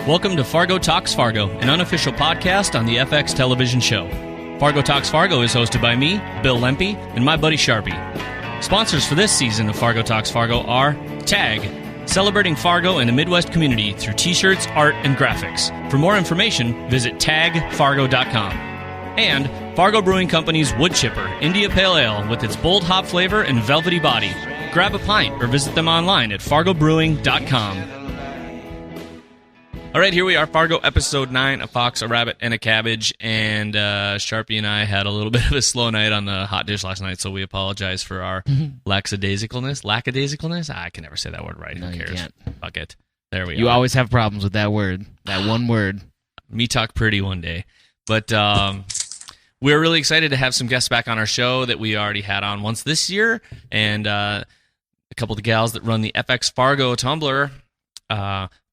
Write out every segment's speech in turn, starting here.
Welcome to Fargo Talks Fargo, an unofficial podcast on the FX television show. Fargo Talks Fargo is hosted by me, Bill Lempe, and my buddy Charpie. Sponsors for this season of Fargo Talks Fargo are TAG, celebrating Fargo and the Midwest community through t-shirts, art, and graphics. For more information, visit tagfargo.com. And Fargo Brewing Company's Wood Chipper India Pale Ale with its bold hop flavor and velvety body. Grab a pint or visit them online at fargobrewing.com. All right, here we are, Fargo Episode 9, A Fox, a Rabbit, and a Cabbage. And Charpie and I had a little bit of a slow night on the hot dish last night, so we apologize for our lackadaisicalness. I can never say that word right. No, Who cares? you can't. Fuck it. There we are. You always have problems with that word, that one word. Me talk pretty one day. But we're really excited to have some guests back on our show that we already had on once this year. And a couple of the gals that run the FXFargo Tumblr,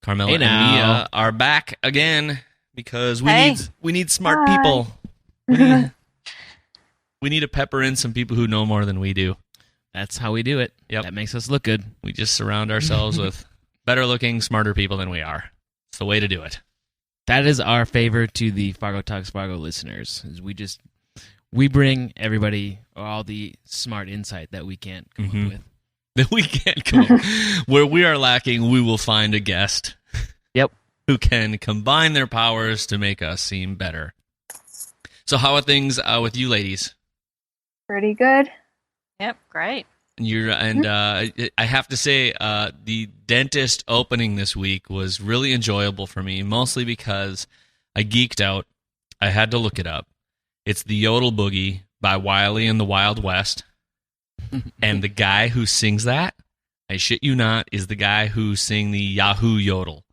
Carmela and Mia, are back again because we need smart people. We need to pepper in some people who know more than we do. That's how we do it. Yep. That makes us look good. We just surround ourselves with better-looking, smarter people than we are. It's the way to do it. That is our favor to the Fargo Talks Fargo listeners. Is we bring everybody all the smart insight that we can't come up with. That we can't come up. Where we are lacking, we will find a guest. Yep. Who can combine their powers to make us seem better. So how are things with you ladies? Pretty good. Yep, great. I have to say, the dentist opening this week was really enjoyable for me, mostly because I geeked out. I had to look it up. It's the Yodel Boogie by Wiley and the Wild West. And the guy who sings that, I shit you not, is the guy who sang the Yahoo Yodel.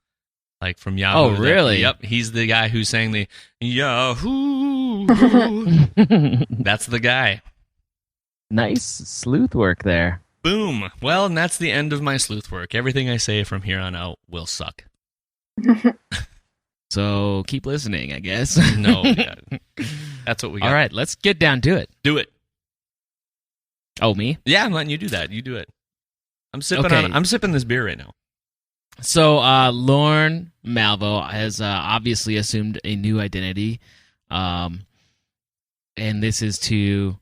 Like from Yahoo. Oh, really? Yep, he's the guy who sang the Yahoo. That's the guy. Nice sleuth work there. Boom. Well, and that's the end of my sleuth work. Everything I say from here on out will suck. So keep listening, I guess. No, yeah. That's what we got. All right, let's get down to it. Do it. Oh, me? Yeah, I'm letting you do that. You do it. I'm sipping Okay. I'm sipping this beer right now. So Lorne Malvo has obviously assumed a new identity, and this is to,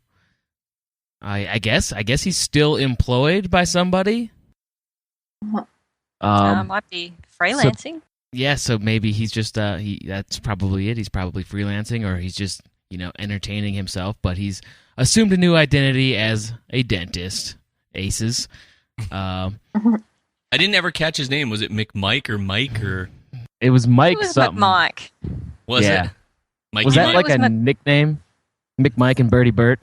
I guess he's still employed by somebody. Might be freelancing. So maybe he's just that's probably it. He's probably freelancing, or he's just entertaining himself. But he's assumed a new identity as a dentist. Aces. I didn't ever catch his name. Was it McMike or Mike or? It was Mike It was something. Mike. Was Yeah. it? Mikey Was that Mike? like a was nickname? McMike and Bertie Bert.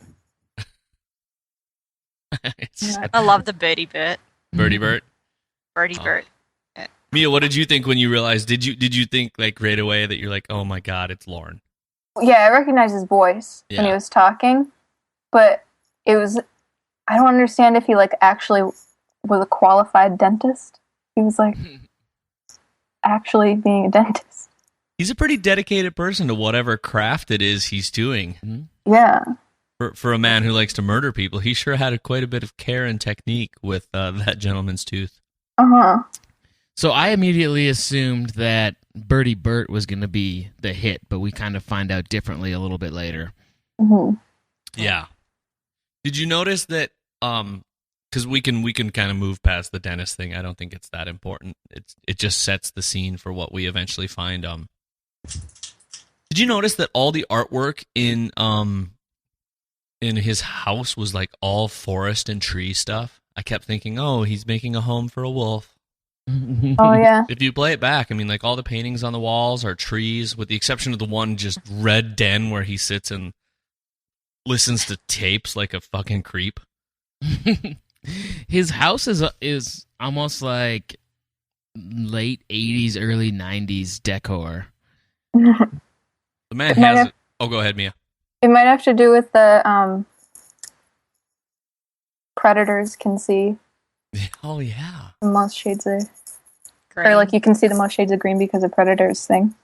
I love the Birdie Bert. Birdie Bert? Birdie Bert. Mia, what did you think when you realized? Did you think like right away that you're like, oh my god, it's Lorne? Yeah, I recognized his voice when he Yeah. was talking, but it was, I don't understand if he actually was a qualified dentist. He was actually being a dentist. He's a pretty dedicated person to whatever craft it is he's doing. Mm-hmm. Yeah. For a man who likes to murder people, he sure had quite a bit of care and technique with that gentleman's tooth. Uh-huh. So I immediately assumed that Bertie Bert was going to be the hit, but we kind of find out differently a little bit later. Mm-hmm. Yeah. Did you notice that? Because we can kind of move past the dentist thing. I don't think it's that important. It just sets the scene for what we eventually find. Did you notice that all the artwork in his house was all forest and tree stuff? I kept thinking, oh, he's making a home for a wolf. Oh, yeah. If you play it back, I mean, all the paintings on the walls are trees, with the exception of the one just red den where he sits and listens to tapes like a fucking creep. His house is almost like late 80s, early 90s decor. The man It might has have- it. Oh, go ahead, Mia. It might have to do with the predators can see Oh, yeah. the most shades of, Green. or you can see the most shades of green because of predators thing.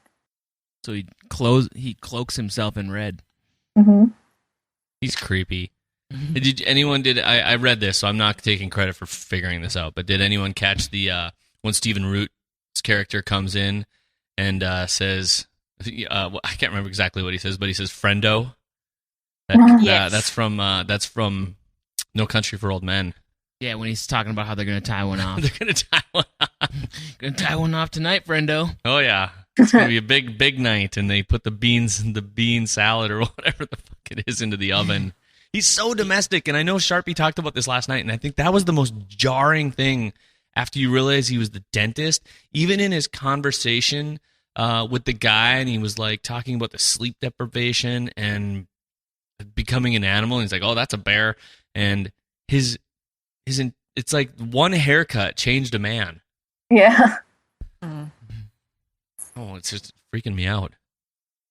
So he cloaks himself in red. Mm-hmm. He's creepy. I read this, so I'm not taking credit for figuring this out, but did anyone catch the when Stephen Root's character comes in and says, I can't remember exactly what he says, but he says "friendo." That's from No Country for Old Men. Yeah, when he's talking about how they're going to tie one off. They're going to tie one off. Going to tie one off tonight, friendo. Oh yeah, it's going to be a big night, and they put the beans in the bean salad or whatever the fuck it is into the oven. He's so domestic, and I know Charpie talked about this last night, and I think that was the most jarring thing after you realize he was the dentist. Even in his conversation with the guy, and he was like talking about the sleep deprivation and becoming an animal, and he's like, "Oh, that's a bear," and it's like one haircut changed a man. Yeah. Mm. Oh, it's just freaking me out.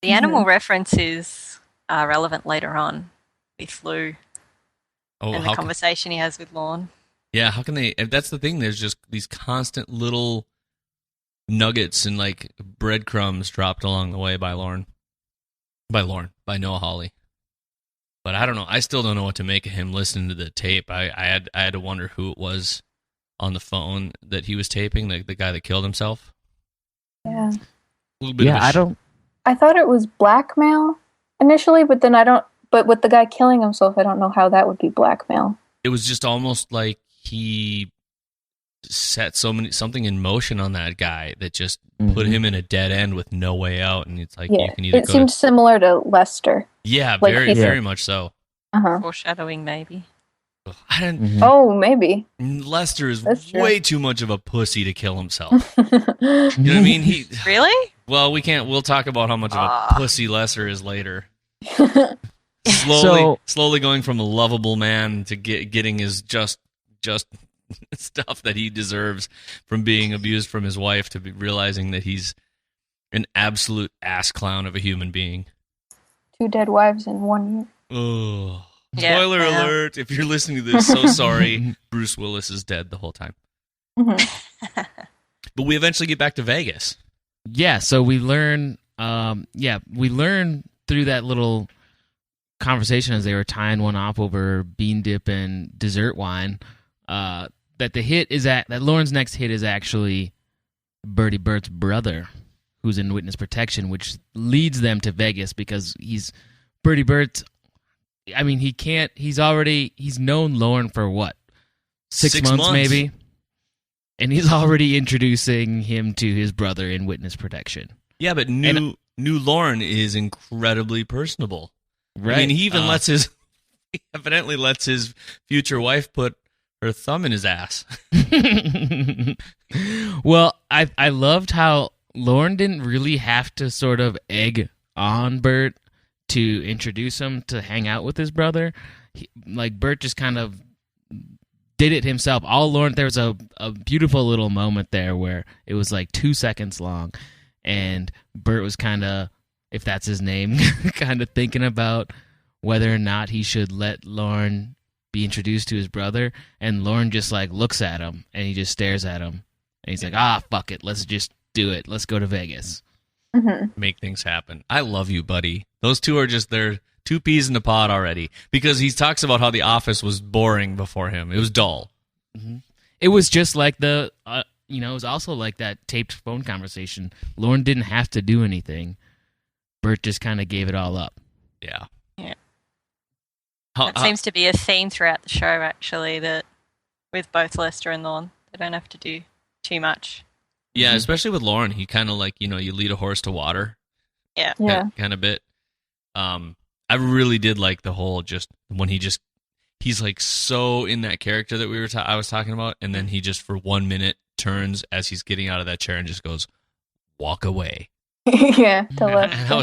The animal references are relevant later on with Lou and the conversation he has with Lorne. Yeah, how can they? That's the thing. There's just these constant little nuggets and like breadcrumbs dropped along the way by Noah Hawley. But I don't know. I still don't know what to make of him listening to the tape. I had to wonder who it was on the phone that he was taping, the guy that killed himself. Yeah. I thought it was blackmail initially, but then but with the guy killing himself, I don't know how that would be blackmail. It was just almost like he set something in motion on that guy that just put him in a dead end with no way out, and it's like you can either. It seemed similar to Lester. Yeah, like very much so. Foreshadowing, maybe. I didn't. Oh, maybe. Lester is way too much of a pussy to kill himself. You know what I mean? Really? Well, we can't. We'll talk about how much of a pussy Lester is later. Slowly going from a lovable man to getting his just stuff that he deserves from being abused from his wife to realizing that he's an absolute ass clown of a human being. 2 dead wives in 1 year. Oh, spoiler alert! If you're listening to this, so sorry. Bruce Willis is dead the whole time. Mm-hmm. But we eventually get back to Vegas. Yeah, so we learn. We learn through that little conversation as they were tying one off over bean dip and dessert wine. That the hit is that Lorne's next hit is actually Bertie Bert's brother, who's in witness protection, which leads them to Vegas because Bertie Bert. I mean, he's known Lorne for what? 6 months maybe, and he's already introducing him to his brother in witness protection. Yeah, but new Lorne is incredibly personable. Right. I mean, he even he evidently lets his future wife put her thumb in his ass. Well, I loved how Lorne didn't really have to sort of egg on Bert to introduce him to hang out with his brother. Bert just kind of did it himself. There was a beautiful little moment there where it was like 2 seconds long, and Bert was kind of, if that's his name, kind of thinking about whether or not he should let Lorne be introduced to his brother, and Lorne just like looks at him and he just stares at him and he's like, fuck it, let's just do it, let's go to Vegas. Make things happen. I love you, buddy. Those two are just, they're 2 peas in a pod already, because he talks about how The Office was boring before him. It was dull. It was just like it was also like that taped phone conversation. Lorne didn't have to do anything. Bert just kind of gave it all up. Yeah. That seems to be a theme throughout the show, actually, that with both Lester and Lorne, they don't have to do too much. Yeah, especially with Lorne, he kind of like, you lead a horse to water. Yeah. Kind of bit. I really did like the whole just when he's like so in that character that I was talking about, and then he just for 1 minute turns as he's getting out of that chair and just goes, "Walk away." Yeah. And I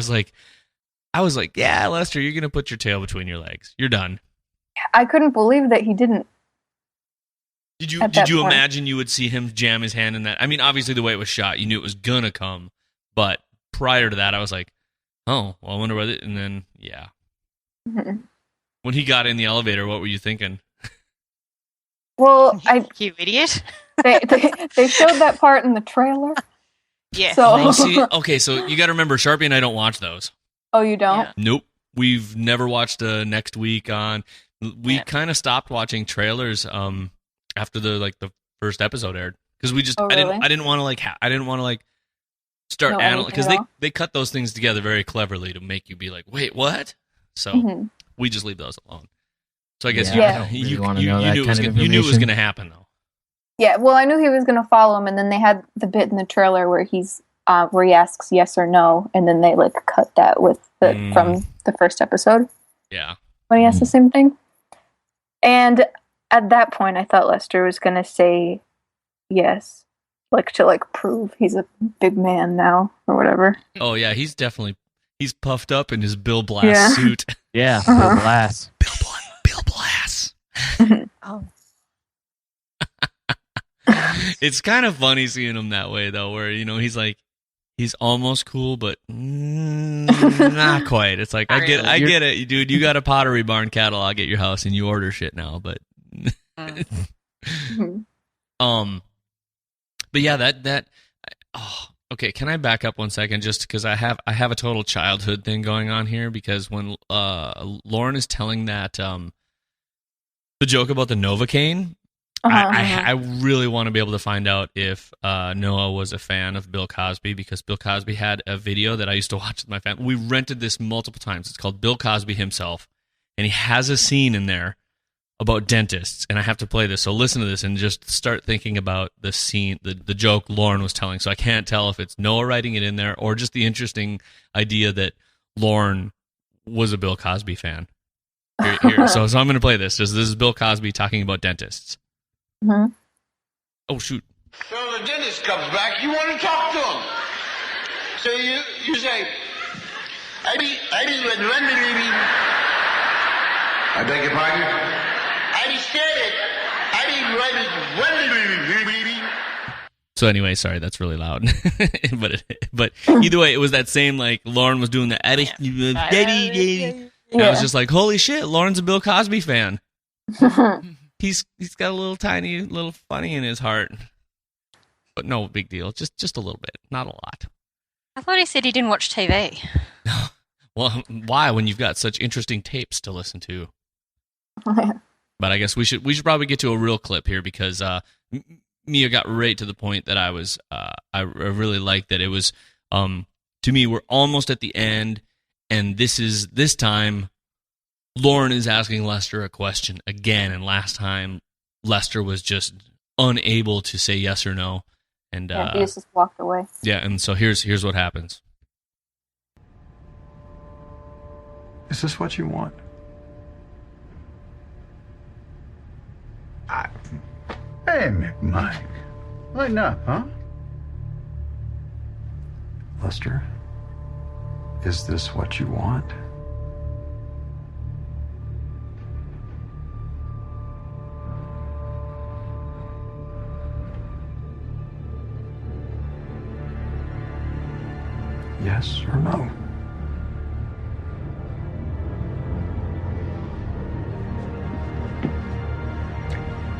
was like, yeah, Lester, you're gonna put your tail between your legs. You're done. I couldn't believe that he didn't. Did you imagine you would see him jam his hand in that? I mean, obviously the way it was shot, you knew it was gonna come, but prior to that, I was like, oh, well, I wonder what it. And then, yeah. Mm-hmm. When he got in the elevator, what were you thinking? Well, you idiot. they showed that part in the trailer. Yeah. So you got to remember, Charpie and I don't watch those. Oh, you don't? Yeah. Nope. We've never watched Next Week on. We kind of stopped watching trailers after the first episode aired, because we just I didn't want to start know analyzing, anything because at all. they cut those things together very cleverly to make you be like, wait, what? So we just leave those alone. So I guess I don't really want to know that kind of information. You knew it was going to happen, though. Yeah, well, I knew he was going to follow him, and then they had the bit in the trailer where where he asks yes or no, and then they like cut that with from the first episode. Yeah, when he asks the same thing. And at that point, I thought Lester was going to say yes, like to like prove he's a big man now or whatever. Oh yeah, he's puffed up in his Bill Blass suit. Yeah, Bill Blass. Bill Blass. Oh. It's kind of funny seeing him that way, though, where, he's almost cool, but not quite. It's like, I get it, dude. You got a Pottery Barn catalog at your house and you order shit now, but... But yeah, okay, can I back up 1 second just because I have a total childhood thing going on here, because when Lorne is telling that the joke about the Novocaine, I really want to be able to find out if Noah was a fan of Bill Cosby, because Bill Cosby had a video that I used to watch with my family. We rented this multiple times. It's called Bill Cosby Himself, and he has a scene in there about dentists, and I have to play this. So listen to this and just start thinking about the scene, the joke Lorne was telling. So I can't tell if it's Noah writing it in there or just the interesting idea that Lorne was a Bill Cosby fan. Here. So I'm going to play this. This is Bill Cosby talking about dentists. Mm-hmm. Oh, shoot. So the dentist comes back, you want to talk to him. So you say, I beg your pardon? I So anyway, sorry, that's really loud. but either way, it was that same, like, Lorne was doing the Eddie. And I was just like, holy shit, Lorne's a Bill Cosby fan. He's got a little funny in his heart. But no big deal. Just a little bit. Not a lot. I thought he said he didn't watch TV. Well, why when you've got such interesting tapes to listen to? But I guess we should probably get to a real clip here, because Mia got right to the point that I really liked that it was to me, we're almost at the end, and this time Lorne is asking Lester a question again, and last time Lester was just unable to say yes or no, and he just walked away. Yeah, and so here's what happens. Is this what you want? Hey, Mike. Lighten up, huh? Lester, is this what you want? Yes or no?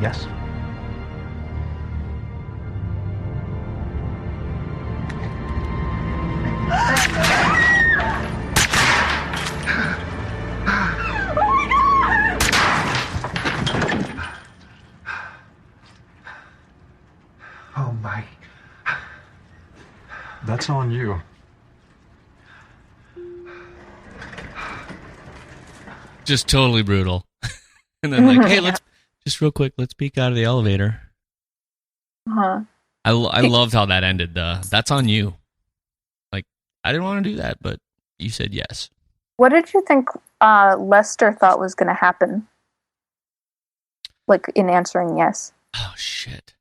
Yes. Oh, Mike. That's on you. Just totally brutal. And then like, hey, let's just real quick, let's peek out of the elevator. Uh-huh. I loved how that ended. That's on you. Like, I didn't want to do that, but you said yes. What did you think Lester thought was going to happen? Like, in answering yes. Oh, shit.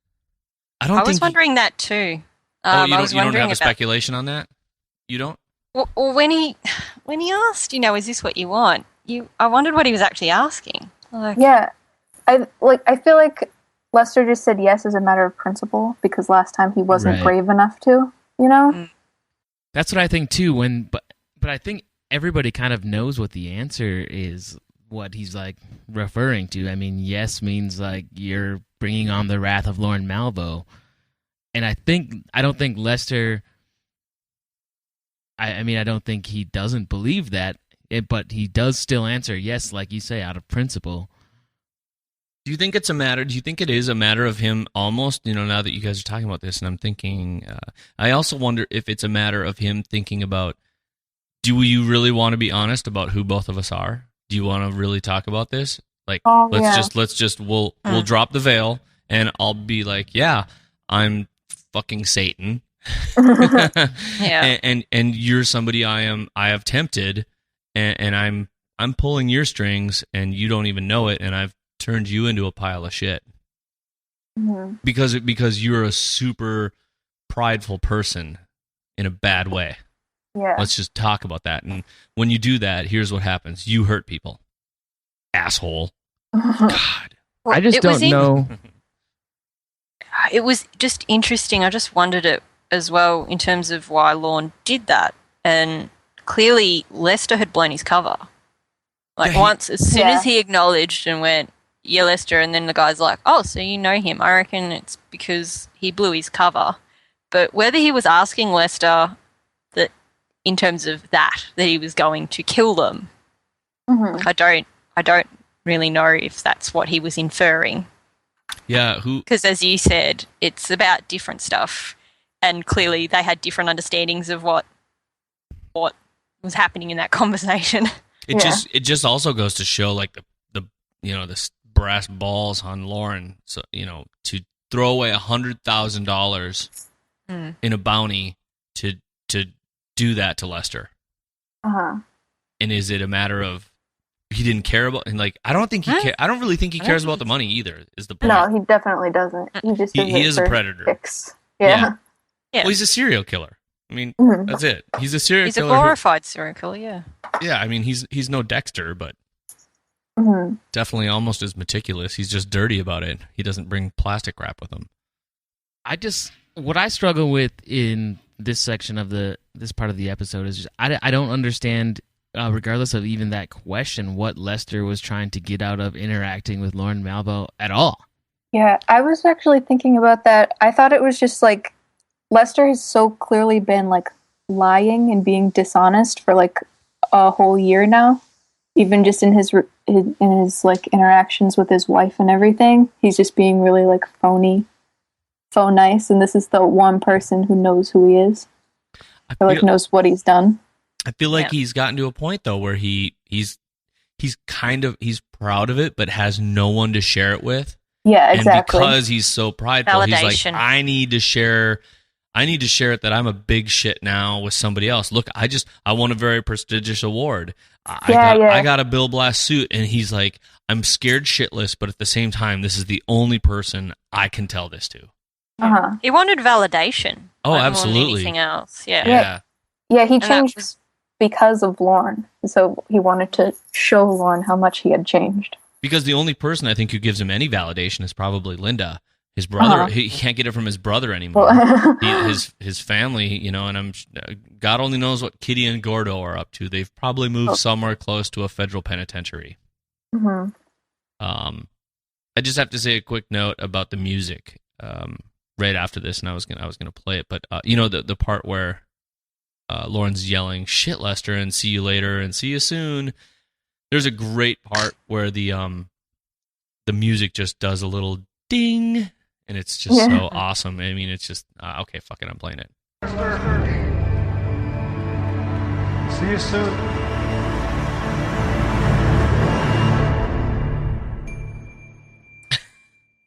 I was wondering that too. You don't have a speculation on that? You don't? Well, when he asked, is this what you want? I wondered what he was actually asking. Yeah. I feel like Lester just said yes as a matter of principle, because last time he wasn't brave enough to, That's what I think too. But I think everybody kind of knows what the answer is, what he's like referring to. I mean, yes means like you're bringing on the wrath of Lorne Malvo, and I don't think Lester. I mean, I don't think he doesn't believe that, but he does still answer yes, like you say, out of principle. Do you think it's a matter? Do you think it is a matter of him almost? Now that you guys are talking about this, and I'm thinking, I also wonder if it's a matter of him thinking about, do you really want to be honest about who both of us are? Do you want to really talk about this? Like, we'll drop the veil, and I'll be like, yeah, I'm fucking Satan. Yeah. And you're somebody I have tempted, and I'm pulling your strings, and you don't even know it, and I've turned you into a pile of shit. Mm-hmm. Because you're a super prideful person in a bad way. Yeah. Let's just talk about that. And when you do that, here's what happens. You hurt people. Asshole. God. Well, I just don't know. It was just interesting. I just wondered it as well in terms of why Lorne did that. And clearly Lester had blown his cover. As soon as he acknowledged and went, yeah, Lester, and then the guy's like, oh, so you know him. I reckon it's because he blew his cover. But whether he was asking Lester that in terms of that he was going to kill them, I don't really know if that's what he was inferring. Yeah, because as you said, it's about different stuff, and clearly they had different understandings of what was happening in that conversation. It just also goes to show like the brass balls on Lorne, so to throw away $100,000 in a bounty to do that to Lester. And is it a matter of he didn't care about, and like I don't really think he cares about the money either. Is the point? No, he definitely doesn't. He is a predator. Kicks. Yeah. Well, he's a serial killer. I mean, that's it. He's a serial killer. He's a glorified serial killer. Yeah. Yeah, I mean, he's no Dexter, but definitely almost as meticulous. He's just dirty about it. He doesn't bring plastic wrap with him. What I struggle with in this section of this part of the episode is just, I don't understand, regardless of even that question, what Lester was trying to get out of interacting with Lorne Malvo at all. Yeah, I was actually thinking about that. I thought it was just like Lester has so clearly been like lying and being dishonest for like a whole year now. Even just in his like interactions with his wife and everything, he's just being really like phony, so nice. And this is the one person who knows who he is, or knows what he's done. I feel like he's gotten to a point though where he's proud of it, but has no one to share it with. Yeah, exactly. And because he's so prideful, he's like, I need to share it that I'm a big shit now with somebody else. Look, I won a very prestigious award. I got a Bill Blass suit, and he's like, I'm scared shitless, but at the same time, this is the only person I can tell this to. He wanted validation. Oh, absolutely. More than anything else. Yeah, he changed because of Lorne. So he wanted to show Lorne how much he had changed. Because the only person I think who gives him any validation is probably Linda. His brother, he can't get it from his brother anymore. His family, and God only knows what Kitty and Gordo are up to. They've probably moved somewhere close to a federal penitentiary. I just have to say a quick note about the music right after this, and I was gonna play it, but the part where Lorne's yelling "Shit, Lester," and "See you later," and "See you soon." There's a great part where the music just does a little ding. And it's just so awesome. I mean, it's just, okay, fuck it, I'm playing it. See you soon.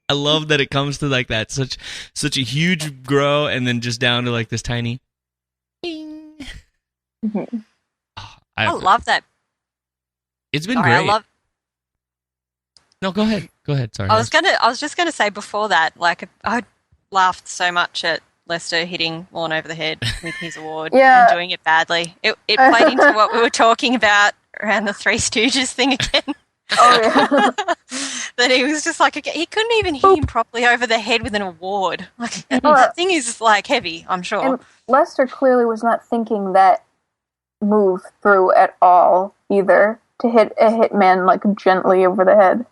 I love that it comes to like that, such a huge grow, and then just down to like this tiny ding. I love that. It's been great. No, go ahead. Sorry. I was just gonna say before that, like I laughed so much at Lester hitting Lorne over the head with his award and doing it badly. It played into what we were talking about around the Three Stooges thing again. That he was just like, he couldn't even hit him properly over the head with an award. Like that thing is like heavy, I'm sure. And Lester clearly was not thinking that move through at all either, to hit a hitman like gently over the head.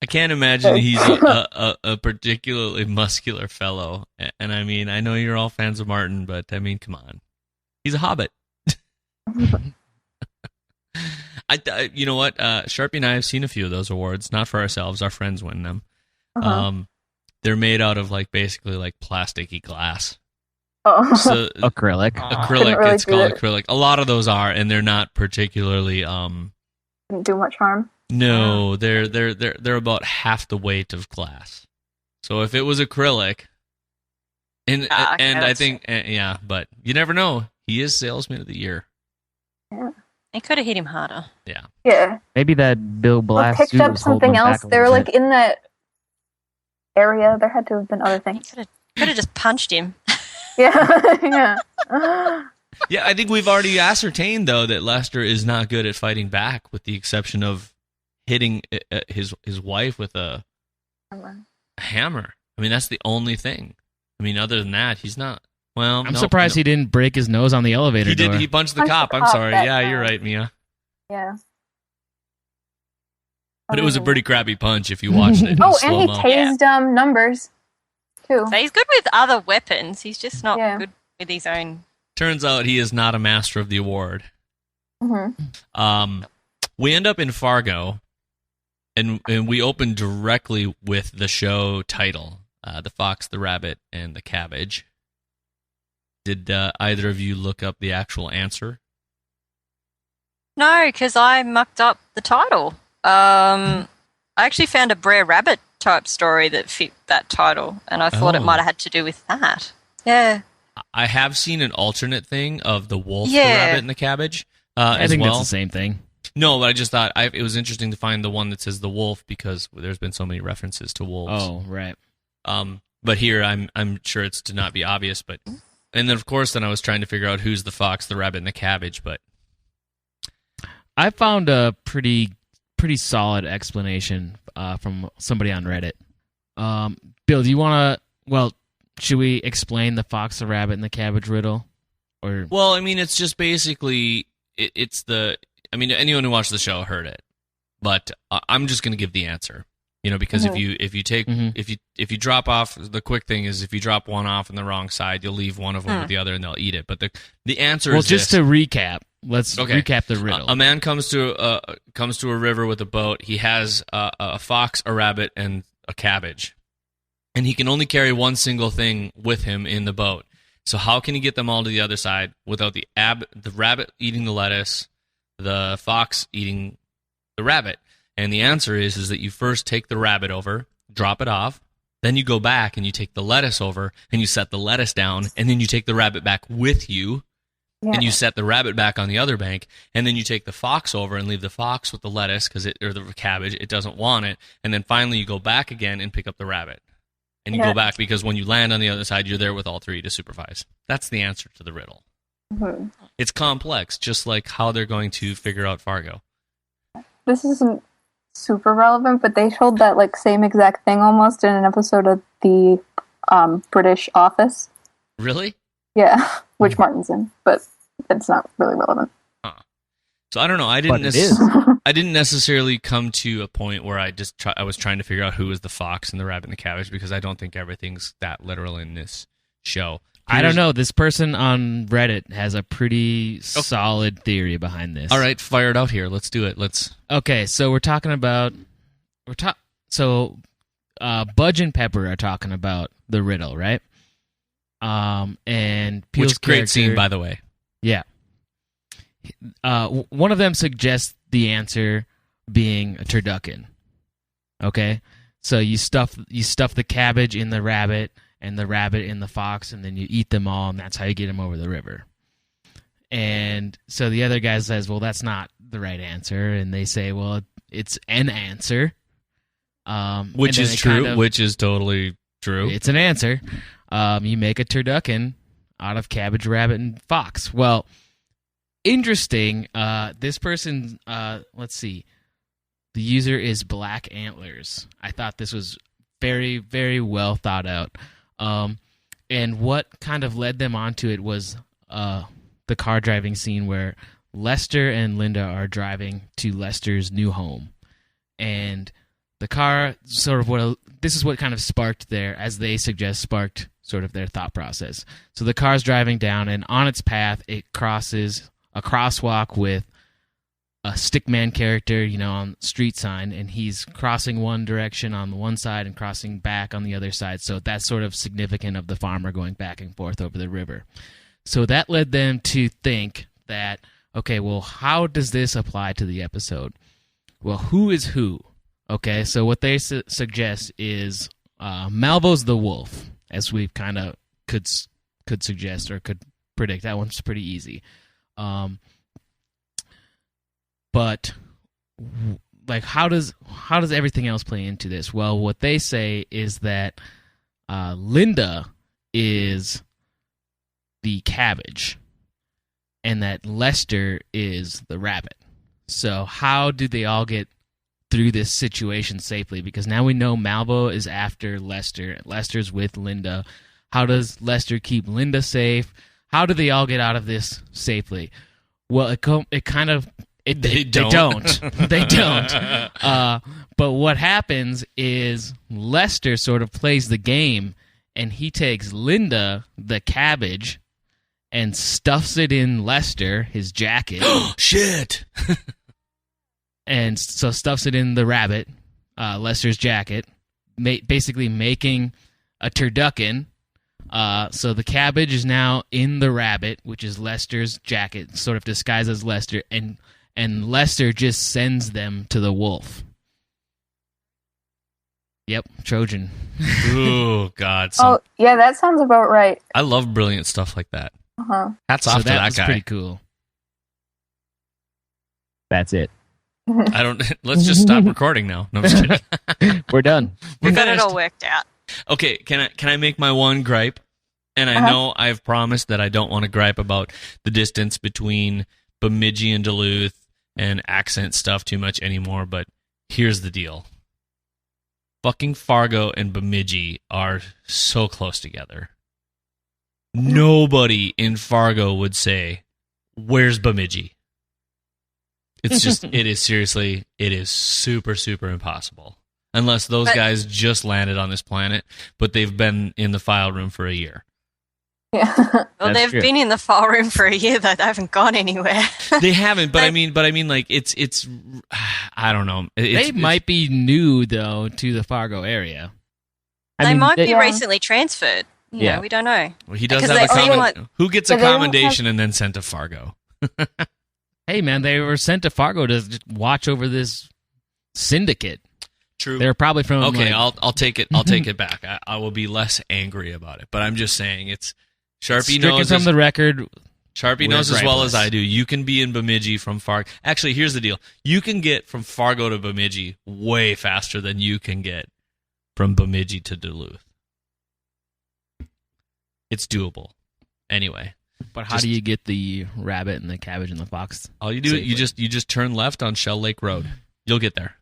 I can't imagine he's a particularly muscular fellow. And I mean, I know you're all fans of Martin, but I mean, come on. He's a hobbit. You know what? Sharpie and I have seen a few of those awards. Not for ourselves. Our friends win them. They're made out of basically plasticky glass. Oh. So, acrylic. Acrylic. Really It's called acrylic. A lot of those are, and they're not particularly. Didn't do much harm. No, they're about half the weight of glass. So if it was acrylic, and I think but you never know. He is Salesman of the Year. Yeah. It could have hit him harder. Yeah. Yeah. Maybe that Bill Blast Or picked suit up was holding something him else. back a They were little bit. in that area. There had to have been other He things. could have just punched him. Yeah. Yeah, I think we've already ascertained though that Lester is not good at fighting back, with the exception of hitting his wife with a hammer. I mean, that's the only thing. I mean, other than that, he's not. Well, I'm surprised he didn't break his nose on the elevator He door. did. He punched the cop. I'm sorry. Yeah, you're right, Mia. Yeah. But it was a pretty crappy punch if you watched it. Oh, and he tased Numbers too. So he's good with other weapons. He's just not Yeah. good with his own. Turns out he is not a master of the award. Mm-hmm. We end up in Fargo, and we open directly with the show title, The Fox, the Rabbit, and the Cabbage. Did either of you look up the actual answer? No, because I mucked up the title. I actually found a Brer Rabbit type story that fit that title, and I thought it might have had to do with that. Yeah. I have seen an alternate thing of the wolf, the Yeah. rabbit, and the cabbage. I think well. that's the same thing. No, but I just thought it was interesting to find the one that says the wolf because there's been so many references to wolves. Oh, right. But here I'm sure it's to not be obvious, but and then of course I was trying to figure out who's the fox, the rabbit, and the cabbage, but I found a pretty solid explanation from somebody on Reddit. Bill, do you want to? Well, should we explain the fox, the rabbit, and the cabbage riddle? Or well, I mean, it's just basically it's the. I mean, anyone who watched the show heard it, but I'm just going to give the answer. Because if you take if you drop off, the quick thing is if you drop one off on the wrong side, you'll leave one of them with the other, and they'll eat it. But the answer is just this. to recap. Let's recap the riddle. A man comes to a river with a boat. He has a fox, a rabbit, and a cabbage, and he can only carry one single thing with him in the boat. So how can he get them all to the other side without the rabbit eating the lettuce, the fox eating the rabbit? And the answer is that you first take the rabbit over, drop it off, then you go back and you take the lettuce over and you set the lettuce down, and then you take the rabbit back with you. Yeah. And you set the rabbit back on the other bank, and then you take the fox over and leave the fox with the lettuce or the cabbage. It doesn't want it, and then finally you go back again and pick up the rabbit, and you go back because when you land on the other side, you're there with all three to supervise. That's the answer to the riddle. Mm-hmm. It's complex, just like how they're going to figure out Fargo. This isn't super relevant, but they told that same exact thing almost in an episode of the British Office. Really? Yeah, which Martin's in, but it's not really relevant. So I don't know. I didn't necessarily come to a point where I was trying to figure out who was the fox and the rabbit and the cabbage, because I don't think everything's that literal in this show. I don't know. This person on Reddit has a pretty solid theory behind this. All right, fire it out here. Let's do it. Okay, so we're talking about Budge and Pepper are talking about the riddle, right? And Peel's great scene, by the way. Yeah. One of them suggests the answer being a turducken. Okay, so you stuff the cabbage in the rabbit and the rabbit in the fox, and then you eat them all, and that's how you get them over the river. And so the other guy says, well, that's not the right answer, and they say, well, it's an answer. Which is true, which is totally true. It's an answer. You make a turducken out of cabbage, rabbit, and fox. Well, interesting. This person, let's see. The user is Black Antlers. I thought this was very, very well thought out. And what kind of led them onto it was the car driving scene where Lester and Linda are driving to Lester's new home. And the car this is what kind of sparked as they suggest, sparked sort of their thought process. So the car's driving down, and on its path, it crosses a crosswalk with a stickman character, on the street sign, and he's crossing one direction on the one side and crossing back on the other side. So that's sort of significant of the farmer going back and forth over the river. So that led them to think that, okay, well, how does this apply to the episode? Well, who is who? Okay, so what they suggest is Malvo's the wolf, as we kind of could suggest or could predict. That one's pretty easy. But like, how does everything else play into this? Well, what they say is that Linda is the cabbage, and that Lester is the rabbit. So how do they all get through this situation safely? Because now we know Malvo is after Lester. Lester's with Linda. How does Lester keep Linda safe? How do they all get out of this safely? Well, they don't. They don't. But what happens is Lester sort of plays the game, and he takes Linda, the cabbage, and stuffs it in Lester, his jacket. Shit! And so stuffs it in the rabbit, Lester's jacket, basically making a turducken. So the cabbage is now in the rabbit, which is Lester's jacket, sort of disguised as Lester, and Lester just sends them to the wolf. Yep, Trojan. Oh, God. Yeah, that sounds about right. I love brilliant stuff like that. Uh-huh. Hats off to that was guy. Pretty cool. That's it. Let's just stop recording now. No, I'm just kidding. We're done. We got it all worked out. Okay, can I make my one gripe? And I know I've promised that I don't want to gripe about the distance between Bemidji and Duluth and accent stuff too much anymore, but here's the deal. Fucking Fargo and Bemidji are so close together. Nobody in Fargo would say, "Where's Bemidji?" It's just, it is super, super impossible. Unless those guys just landed on this planet, but they've been in the file room for a year. Yeah. Well, they've been in the file room for a year, though. They haven't gone anywhere. They haven't, but I mean, like, it's I don't know. They might be new, though, to the Fargo area. They might be recently transferred. You know, we don't know. Well, he does have a comment. Who gets a commendation and then sent to Fargo? Hey, man, they were sent to Fargo to just watch over this syndicate. True. They're probably from. Okay, I'll take it. I'll take it back. I will be less angry about it. But I'm just saying, it's Charpie knows from the record. Charpie knows as well as I do. You can be in Bemidji from Fargo. Actually, here's the deal: you can get from Fargo to Bemidji way faster than you can get from Bemidji to Duluth. It's doable. Anyway. But how do you get the rabbit and the cabbage and the fox? All you do, you just turn left on Shell Lake Road. You'll get there.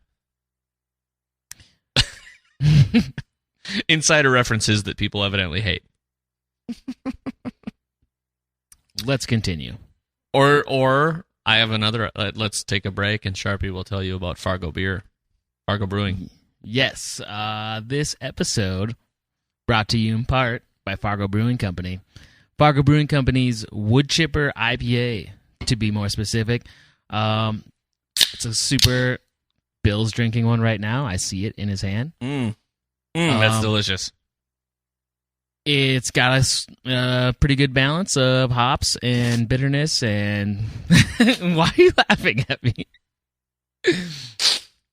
Insider references that people evidently hate. Let's continue. Or I have another. Let's take a break, and Charpie will tell you about Fargo beer, Fargo Brewing. Yes, this episode brought to you in part by Fargo Brewing Company. Fargo Brewing Company's Wood Chipper IPA, to be more specific. It's a super... Bill's drinking one right now. I see it in his hand. That's delicious. It's got a pretty good balance of hops and bitterness. And why are you laughing at me?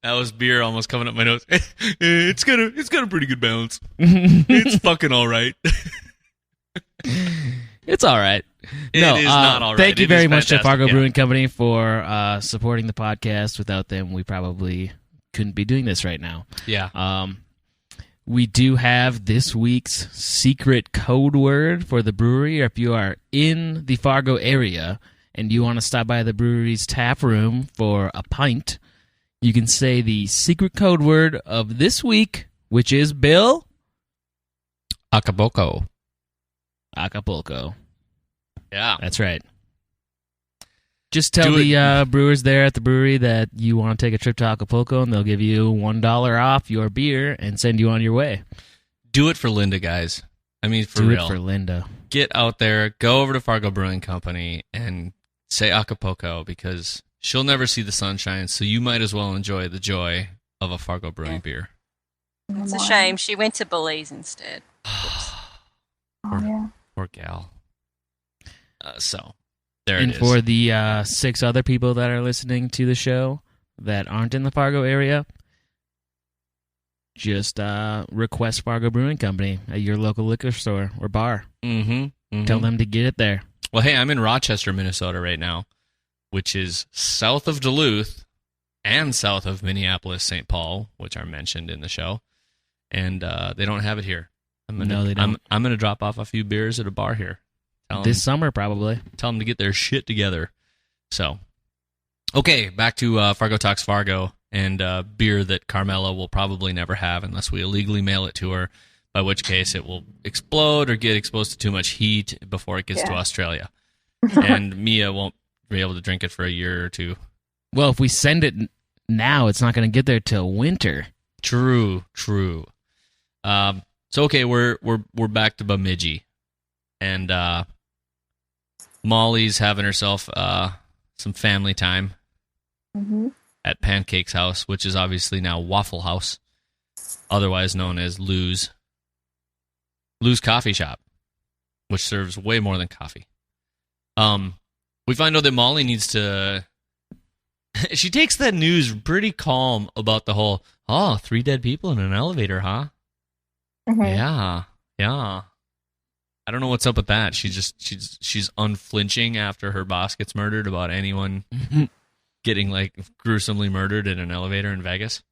That was beer almost coming up my nose. It's got a pretty good balance. It's fucking all right. It's all right. It is not all right. Thank you It very is much to fantastic, Fargo Brewing Company for supporting the podcast. Without them, we probably couldn't be doing this right now. Yeah. We do have this week's secret code word for the brewery. If you are in the Fargo area and you want to stop by the brewery's tap room for a pint, you can say the secret code word of this week, which is, Bill? Acapulco. Acapulco. Yeah. That's right. Just tell the brewers there at the brewery that you want to take a trip to Acapulco, and they'll give you $1 off your beer and send you on your way. Do it for Linda, guys. I mean, for real. real. Do it for Linda. Get out there, go over to Fargo Brewing Company, and say Acapulco, because She'll never see the sunshine, so you might as well enjoy the joy of a Fargo Brewing beer. It's a shame. She went to Belize instead. Poor gal. So, there And it is. for the 6 other people that are listening to the show that aren't in the Fargo area, just request Fargo Brewing Company at your local liquor store or bar. Tell them to get it there. Well, hey, I'm in Rochester, Minnesota right now, which is south of Duluth and south of Minneapolis, St. Paul, which are mentioned in the show. And they don't have it here. No, they don't. I'm going to drop off a few beers at a bar here. This summer, probably. Tell them to get their shit together. So, okay, back to Fargo Talks Fargo and beer that Carmela will probably never have unless we illegally mail it to her, by which case it will explode or get exposed to too much heat before it gets to Australia. And Mia won't be able to drink it for a year or two. Well, if we send it now, it's not going to get there till winter. True. So okay, we're back to Bemidji, and Molly's having herself some family time at Pancake's house, which is obviously now Waffle House, otherwise known as Lou's Coffee Shop, which serves way more than coffee. We find out that Molly needs to. She takes that news pretty calm about the whole, 3 dead people in an elevator, huh? Yeah. I don't know what's up with that. She's unflinching after her boss gets murdered about anyone getting like gruesomely murdered in an elevator in Vegas.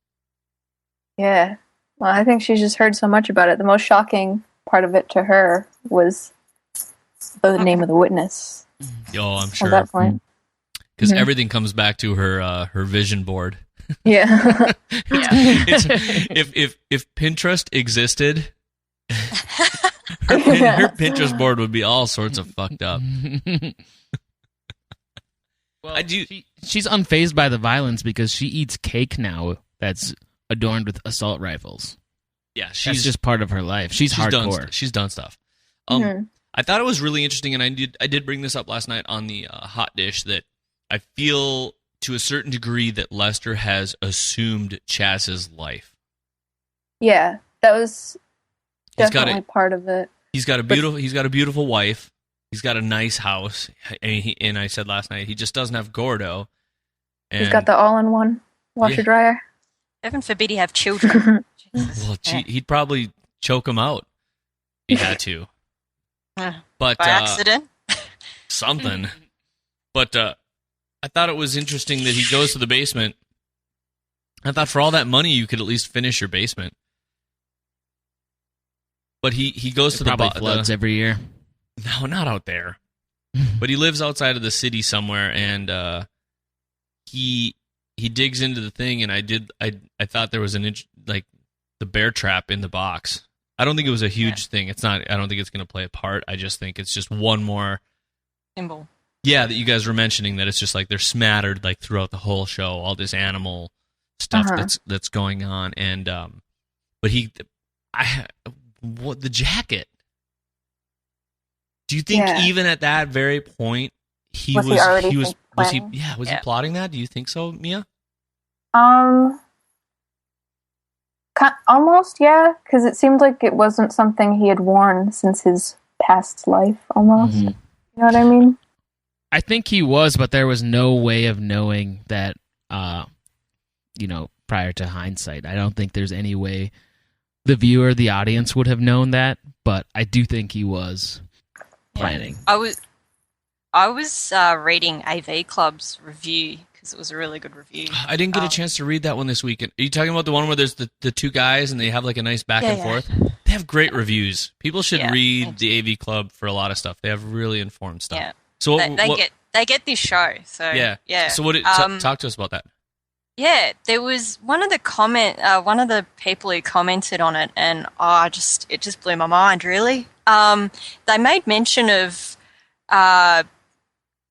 Yeah. Well, I think she's just heard so much about it. The most shocking part of it to her was the name of the witness. Oh, I'm sure. At that point. Because everything comes back to her vision board. Yeah. If Pinterest existed, her Pinterest board would be all sorts of fucked up. Well, she's unfazed by the violence because she eats cake now that's adorned with assault rifles. Yeah, that's just part of her life. She's hardcore. She's done stuff. I thought it was really interesting, and I did bring this up last night on the hot dish, that I feel to a certain degree that Lester has assumed Chaz's life. Yeah, that was definitely part of it. He's got a beautiful wife. He's got a nice house, and I said last night he just doesn't have Gordo. He's got the all-in-one washer dryer. Heaven forbid he have children. Well, he'd probably choke him out. If he had to. But by accident. Something. But I thought it was interesting that he goes to the basement. I thought for all that money you could at least finish your basement. But he goes to the floods every year. No, not out there. But he lives outside of the city somewhere, and he digs into the thing, and I thought there was the bear trap in the box. I don't think it was a huge thing. It's not. I don't think it's going to play a part. I just think it's just one more symbol. Yeah, that you guys were mentioning, that it's just like they're smattered like throughout the whole show, all this animal stuff that's going on, and but the jacket. Do you think even at that very point he was plotting that? Do you think so, Mia? Almost, yeah, because it seemed like it wasn't something he had worn since his past life, almost. You know what I mean? I think he was, but there was no way of knowing that, prior to hindsight. I don't think there's any way the viewer, the audience would have known that, but I do think he was planning. I was reading AV Club's review, because it was a really good review. I didn't get a chance to read that one this weekend. Are you talking about the one where there's the two guys and they have like a nice back and forth? They have great reviews. People should read the AV Club for a lot of stuff. They have really informed stuff. Yeah. So they get this show. So yeah. So talk to us about that. Yeah, there was one of the people who commented on it, and it just blew my mind. Really, they made mention of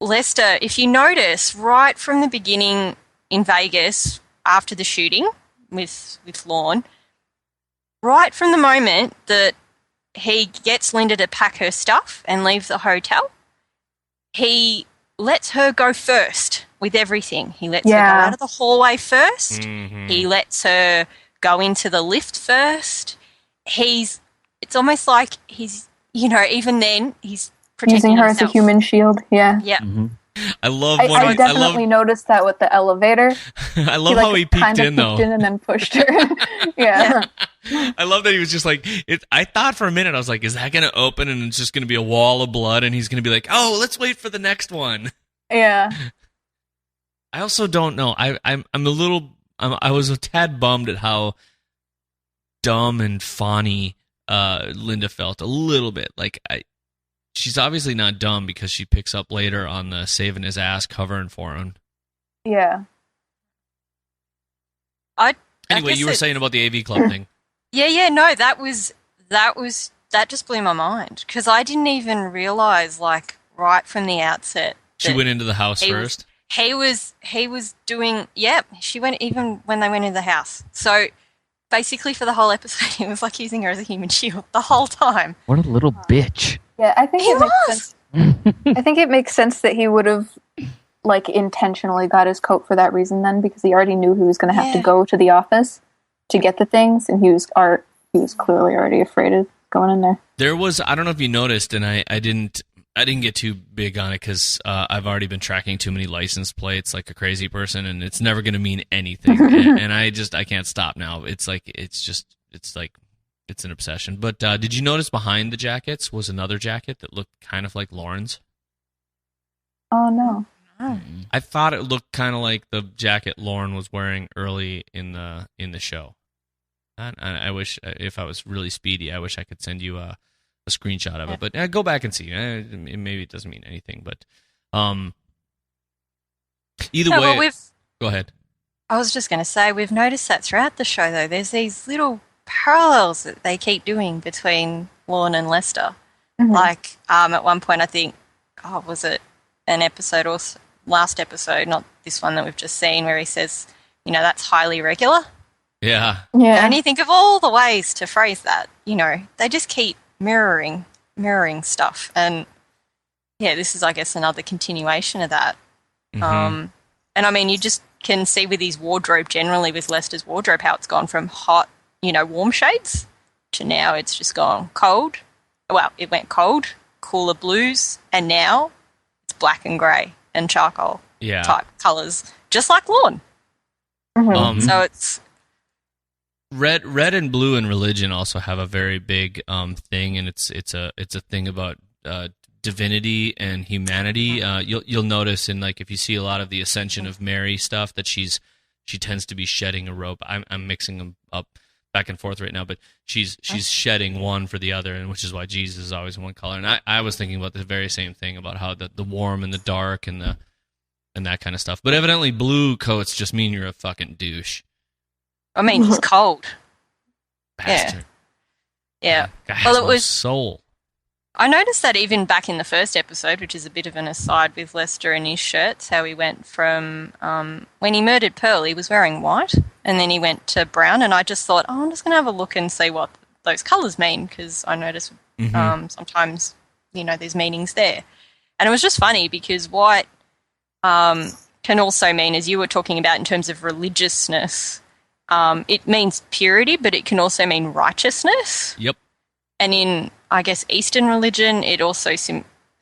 Lester. If you notice, right from the beginning in Vegas after the shooting with Lorne, right from the moment that he gets Linda to pack her stuff and leave the hotel, he lets her go first with everything. He lets her go out of the hallway first. Mm-hmm. He lets her go into the lift first. It's almost like he's, even then he's protecting using her himself. as a human shield. Yeah. Yeah. Mm-hmm. I love I definitely noticed that with the elevator. I love how he peeked in, though. And then pushed her. Yeah. I love that he was just like, I thought for a minute, I was like, is that going to open and it's just going to be a wall of blood and he's going to be like, oh, let's wait for the next one. Yeah. I also don't know. I was a tad bummed at how dumb and fawny Linda felt a little bit. Like, she's obviously not dumb because she picks up later on the saving his ass covering for him. Yeah. Anyway, you were saying about the AV Club thing. Yeah, no, that just blew my mind because I didn't even realize, like, right from the outset. She went into the house first? He was doing, she went even when they went into the house. So basically for the whole episode, he was like using her as a human shield the whole time. What a little bitch. Yeah, I think it makes sense. I think it makes sense that he would have, like, intentionally got his coat for that reason then, because he already knew he was going to have to go to the office to get the things, and he was clearly already afraid of going in there. There was, I don't know if you noticed, and I didn't get too big on it because I've already been tracking too many license plates like a crazy person, and it's never going to mean anything. and I can't stop now. It's an obsession. But did you notice behind the jackets was another jacket that looked kind of like Lorne's? Oh, no. I thought it looked kind of like the jacket Lorne was wearing early in the show. I wish, if I was really speedy, I wish I could send you a screenshot of it. But go back and see. Maybe it doesn't mean anything. But either way, go ahead. I was just going to say, we've noticed that throughout the show, though. There's these little parallels that they keep doing between Lorne and Lester. Mm-hmm. Like, at one point, I think, was it an episode or last episode, not this one that we've just seen, where he says, that's highly regular. Yeah. And you think of all the ways to phrase that. They just keep mirroring stuff. And, this is, I guess, another continuation of that. Mm-hmm. And, I mean, you just can see with his wardrobe generally, with Lester's wardrobe, how it's gone from hot, warm shades to now it's just gone cold. Well, it went cold, cooler blues, and now it's black and grey and charcoal type colours, just like Lorne. Mm-hmm. So it's... Red and blue in religion also have a very big thing, and it's a thing about divinity and humanity. You'll notice in, like, if you see a lot of the Ascension of Mary stuff, that she tends to be shedding a robe. I'm mixing them up back and forth right now, but she's shedding one for the other, and which is why Jesus is always in one color. And I was thinking about the very same thing about how the warm and the dark and that kind of stuff. But evidently, blue coats just mean you're a fucking douche. I mean, he's cold. Bastard. Yeah. Well, it was soul. I noticed that even back in the first episode, which is a bit of an aside with Lester and his shirts, how he went from when he murdered Pearl, he was wearing white, and then he went to brown, and I just thought, I'm just going to have a look and see what those colours mean, because I notice sometimes, there's meanings there. And it was just funny because white can also mean, as you were talking about in terms of religiousness, it means purity, but it can also mean righteousness. Yep. And in, I guess, Eastern religion, it also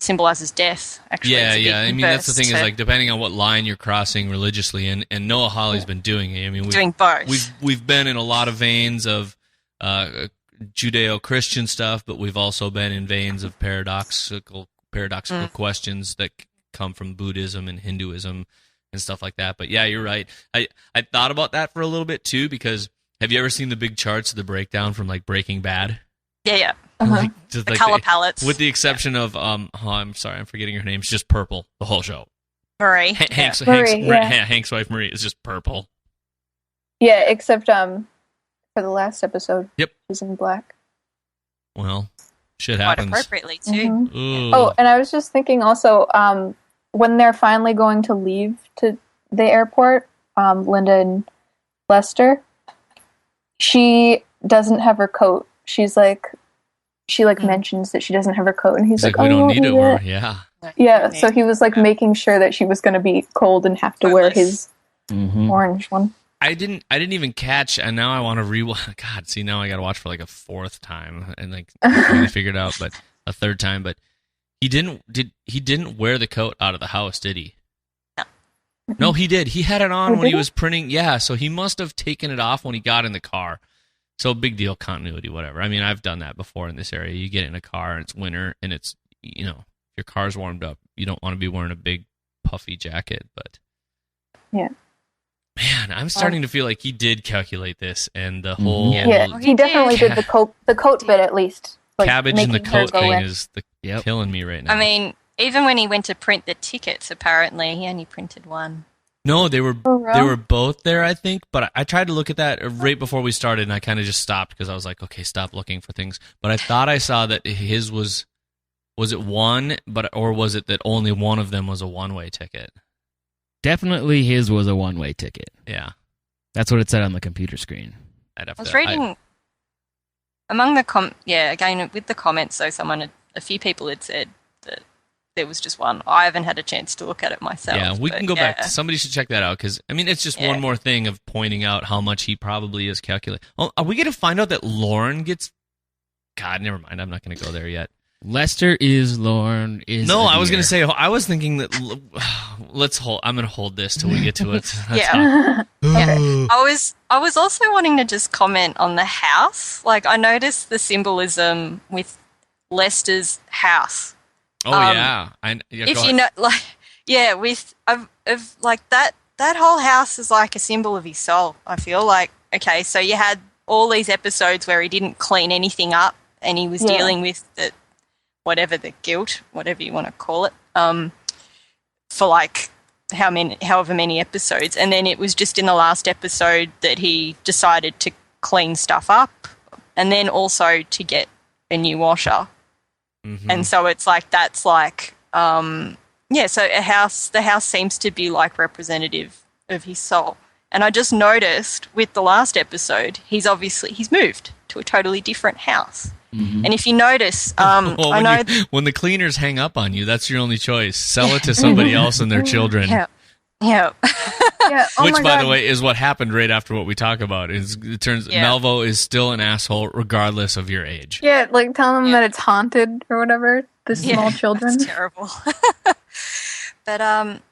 symbolizes death. Actually, yeah. I mean, that's the thing is, like, depending on what line you're crossing religiously, and Noah Hawley's been doing it. I mean, doing both. We've been in a lot of veins of Judeo-Christian stuff, but we've also been in veins of paradoxical questions that come from Buddhism and Hinduism and stuff like that. But yeah, you're right. I thought about that for a little bit too, because have you ever seen the big charts of the breakdown from, like, Breaking Bad? Yeah. Like, the color palettes. With the exception of, I'm sorry, I'm forgetting her name. It's just purple, the whole show. Marie. Hank's wife Marie is just purple. Yeah, except for the last episode. Yep. She's in black. Well, shit Quite happens. appropriately, too. Mm-hmm. Oh, and I was just thinking also, when they're finally going to leave to the airport, Linda and Lester, she doesn't have her coat. She mentions that she doesn't have her coat, and he's like, we don't "Oh, need it." Yeah. Yeah, so he was like making sure that she was going to be cold and have to wear his orange one. I didn't even catch, and now I want to rewatch. God, see, now I got to watch for like a fourth time and like really figure it out, but a third time. But he didn't wear the coat out of the house, did he? No, he did. He had it on when he was printing. Yeah, so he must have taken it off when he got in the car. So big deal, continuity, whatever. I mean, I've done that before in this area. You get in a car and it's winter, and it's, you know, your car's warmed up. You don't want to be wearing a big puffy jacket, but yeah. Man, I'm starting to feel like he did calculate this, and the whole he definitely did the coat bit at least. Like, cabbage and the coat thing is killing me right now. I mean, even when he went to print the tickets, apparently he only printed one. No, they were both there, I think. But I tried to look at that right before we started, and I kind of just stopped because I was like, okay, stop looking for things. But I thought I saw that his was it one, or was it that only one of them was a one-way ticket? Definitely his was a one-way ticket. Yeah. That's what it said on the computer screen. I was reading among the again with the comments, so a few people had said that there was just one. I haven't had a chance to look at it myself. Yeah, we can go back. Somebody should check that out, because, I mean, it's just one more thing of pointing out how much he probably is calculating. Oh, are we going to find out that Lorne gets... God, never mind. I'm not going to go there yet. Lester is Lorne is... No, I was going to say, I was thinking that... I'm going to hold this till we get to it. Yeah. I was also wanting to just comment on the house. Like, I noticed the symbolism with Lester's house. Oh, yeah. If you know, like, yeah, with like that whole house is like a symbol of his soul. I feel like, okay, so you had all these episodes where he didn't clean anything up, and he was dealing with the guilt, whatever you want to call it, for like however many episodes, and then it was just in the last episode that he decided to clean stuff up, and then also to get a new washer. Mm-hmm. And so it's like that's like so the house seems to be like representative of his soul. And I just noticed with the last episode, he's moved to a totally different house. Mm-hmm. And if you notice, when the cleaners hang up on you, that's your only choice. Sell it to somebody else and their children. Yeah. Which, by the way, is what happened right after what we talk about. It turns Melvo is still an asshole regardless of your age. Yeah, like telling them that it's haunted or whatever. The small children. That's terrible. But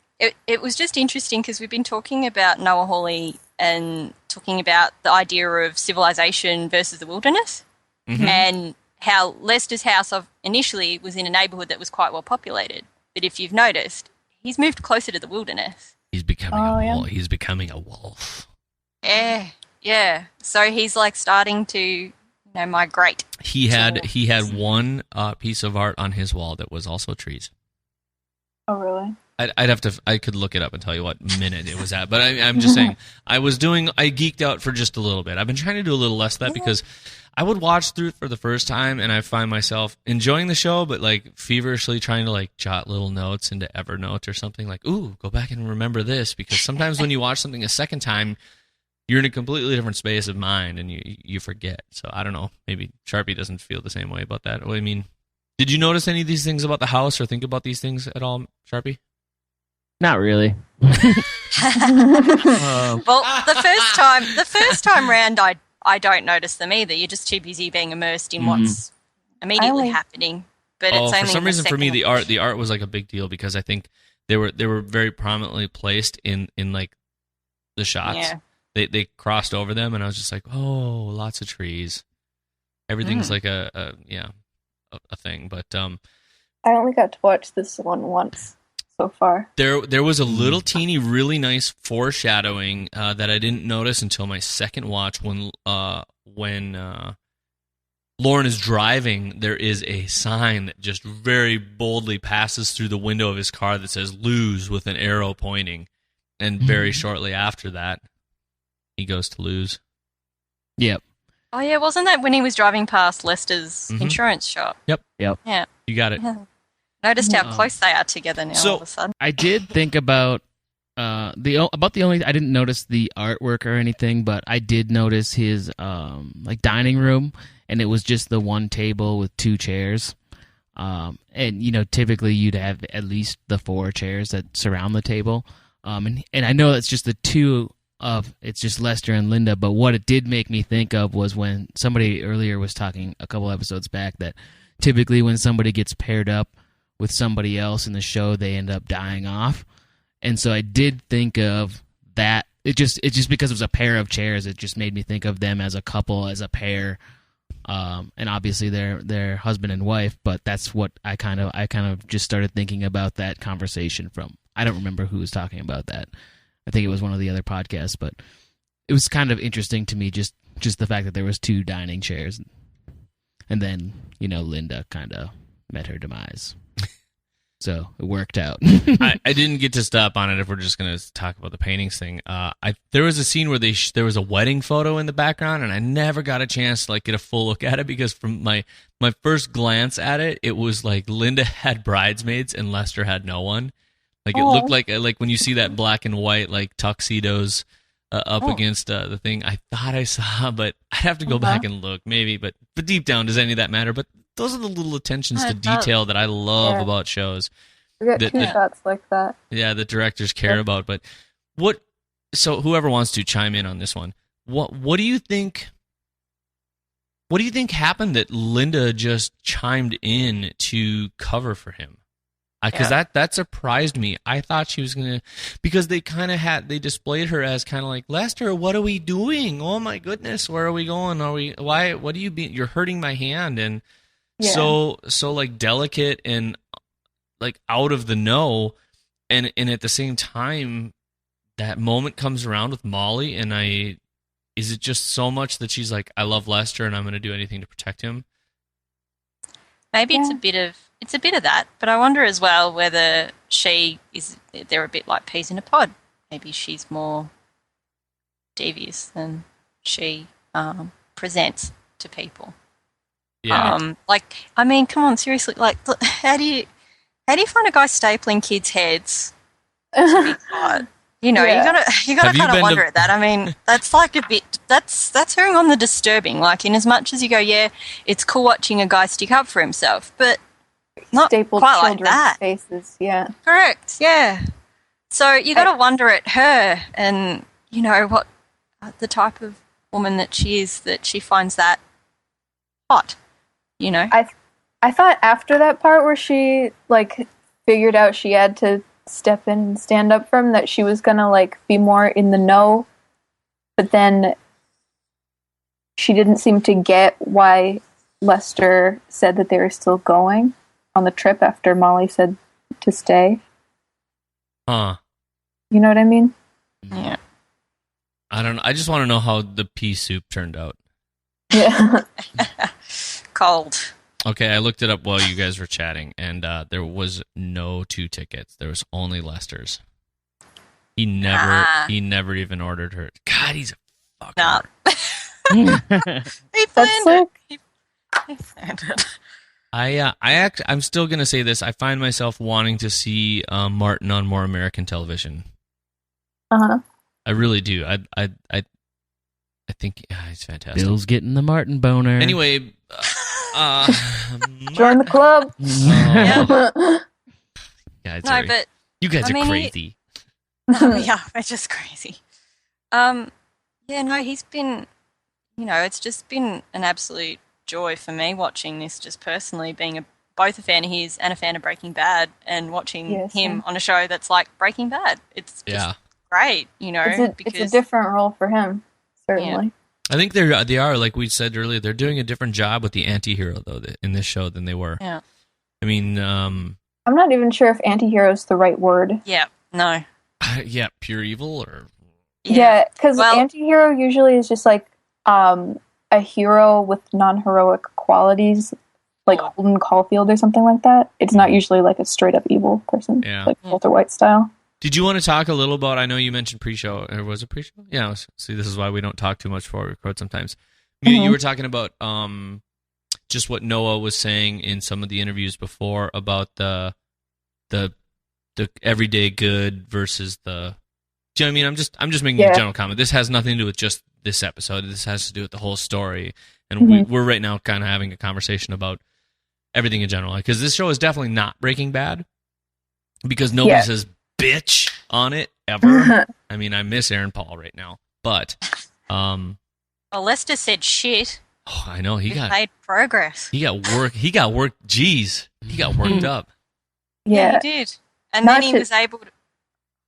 it was just interesting because we've been talking about Noah Hawley and talking about the idea of civilization versus the wilderness, and how Lester's house initially was in a neighborhood that was quite well populated. But if you've noticed, he's moved closer to the wilderness. He's becoming He's becoming a wolf. Yeah. So he's like starting to, migrate. He had one piece of art on his wall that was also trees. Oh, really? I could look it up and tell you what minute it was at, but I'm just saying, I geeked out for just a little bit. I've been trying to do a little less of that because I would watch through it for the first time and I find myself enjoying the show, but like feverishly trying to like jot little notes into Evernote or something, like, ooh, go back and remember this, because sometimes when you watch something a second time, you're in a completely different space of mind and you forget. So I don't know, maybe Charpie doesn't feel the same way about that. I mean, did you notice any of these things about the house or think about these things at all, Charpie? Not really. Well, the first time round, I don't notice them either. You're just too busy being immersed in what's immediately happening. But it's only for some reason for me the art was like a big deal because I think they were very prominently placed in like the shots. Yeah. They crossed over them and I was just like, oh, lots of trees. Everything's like a thing. But I only got to watch this one once so far. There was a little teeny, really nice foreshadowing that I didn't notice until my second watch when Lorne is driving. There is a sign that just very boldly passes through the window of his car that says "lose" with an arrow pointing, and very shortly after that, he goes to lose. Yep. Oh yeah, wasn't that when he was driving past Lester's insurance shop? Yep. Yeah. You got it. Yeah. Noticed how close they are together now all of a sudden. I did think about I didn't notice the artwork or anything, but I did notice his like dining room, and it was just the one table with two chairs. And typically you'd have at least the 4 chairs that surround the table. And I know it's just the two of it's just Lester and Linda, but what it did make me think of was when somebody earlier was talking a couple episodes back that typically when somebody gets paired up with somebody else in the show, they end up dying off. And so I did think of that. It just because it was a pair of chairs, it just made me think of them as a couple, as a pair. And obviously they're husband and wife, but that's what I kind of just started thinking about that conversation from. I don't remember who was talking about that. I think it was one of the other podcasts, but it was kind of interesting to me just the fact that there was 2 dining chairs, and then Linda kind of met her demise. So it worked out. I didn't get to stop on it if we're just going to talk about the paintings thing. There was a scene where there was a wedding photo in the background, and I never got a chance to get a full look at it because from my first glance at it, it was like Linda had bridesmaids and Lester had no one. It looked like when you see that black and white tuxedos up against the thing. I thought I saw, but I'd have to go back and look maybe. But deep down, does any of that matter? But those are the little attentions to detail that I love about shows. We got 2 shots like that. Yeah, the directors care about. But so whoever wants to chime in on this one, what do you think? What do you think happened that Linda just chimed in to cover for him? Because that surprised me. I thought she was gonna, because they displayed her as kind of like, Lester, what are we doing? Oh my goodness, where are we going? What do you be? You're hurting my hand, and so delicate and out of the know, and at the same time, that moment comes around with Molly, and is it just so much that she's like, I love Lester, and I'm gonna do anything to protect him? Maybe it's a bit of that, but I wonder as well whether they're a bit like peas in a pod. Maybe she's more devious than she presents to people. Yeah. Come on, seriously. How do you find a guy stapling kids' heads to be hot? You gotta kind of wonder at that. I mean, that's a bit. That's very on the disturbing. In as much as you go, yeah, it's cool watching a guy stick up for himself, but not stapled quite like children's that. Faces, yeah. Correct. Yeah. So you got to wonder at her, and what the type of woman that she is, that she finds that hot. I thought after that part where she figured out she had to step in and stand up for him, that she was gonna be more in the know, but then she didn't seem to get why Lester said that they were still going on the trip after Molly said to stay. Huh. You know what I mean? Yeah. I don't know. I just want to know how the pea soup turned out. Yeah. Cold. Okay, I looked it up while you guys were chatting, and there was no 2 tickets. There was only Lester's. He never even ordered her. God, he's a fucker. No. He planned it. He planned it. I'm still gonna say this. I find myself wanting to see Martin on more American television. I really do. I think it's fantastic. Bill's getting the Martin boner. Anyway, join the club. But you guys are crazy. Yeah, we're just crazy. He's been. It's just been an absolute joy for me watching this, just personally being both a fan of his and a fan of Breaking Bad, and watching him on a show that's like Breaking Bad. It's just great, it's a different role for him, certainly. Yeah. I think they are, like we said earlier, they're doing a different job with the anti-hero, though, in this show than they were. Yeah. I mean, I'm not even sure if anti-hero is the right word. Yeah, no. Yeah, pure evil, or... Yeah, because anti-hero usually is just a hero with non-heroic qualities, like Holden Caulfield or something like that. It's not usually a straight-up evil person, like Walter White style. Did you want to talk a little about, I know you mentioned pre-show, or was it pre-show? Yeah, see, this is why we don't talk too much before we record sometimes. Mia, you were talking about just what Noah was saying in some of the interviews before about the everyday good versus the... Do you know what I mean? I'm just making a general comment. This has nothing to do with just this episode. This has to do with the whole story. And we're right now kind of having a conversation about everything in general. Because this show is definitely not Breaking Bad, because nobody says bitch on it ever. I mean, I miss Aaron Paul right now, but well, Lester said shit. Oh, I know he got made progress. He got work. Jeez, he got worked up. Yeah, he did. And then he was able to.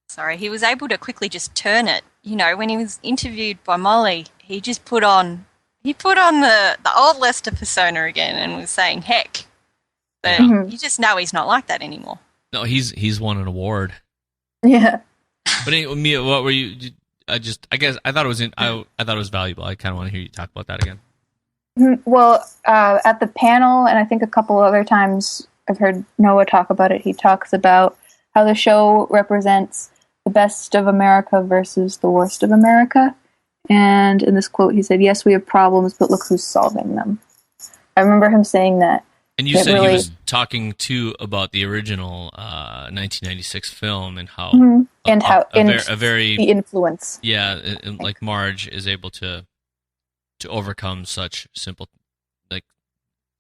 Sorry, he was able to quickly just turn it. You know, when he was interviewed by Molly, he just put on the old Lester persona again and was saying heck. But you just know he's not like that anymore. No, he's won an award. Yeah. But anyway, Mia, what were you? I guess I thought it was I thought it was valuable. I kind of want to hear you talk about that again. Well, at the panel, and I think a couple other times I've heard Noah talk about it. He talks about how the show represents the best of America versus the worst of America. And in this quote, he said, "Yes, we have problems, but look who's solving them." I remember him saying that. And you said he was talking too about the original 1996 film and how a very the influence. Yeah, like Marge is able to overcome such simple, like,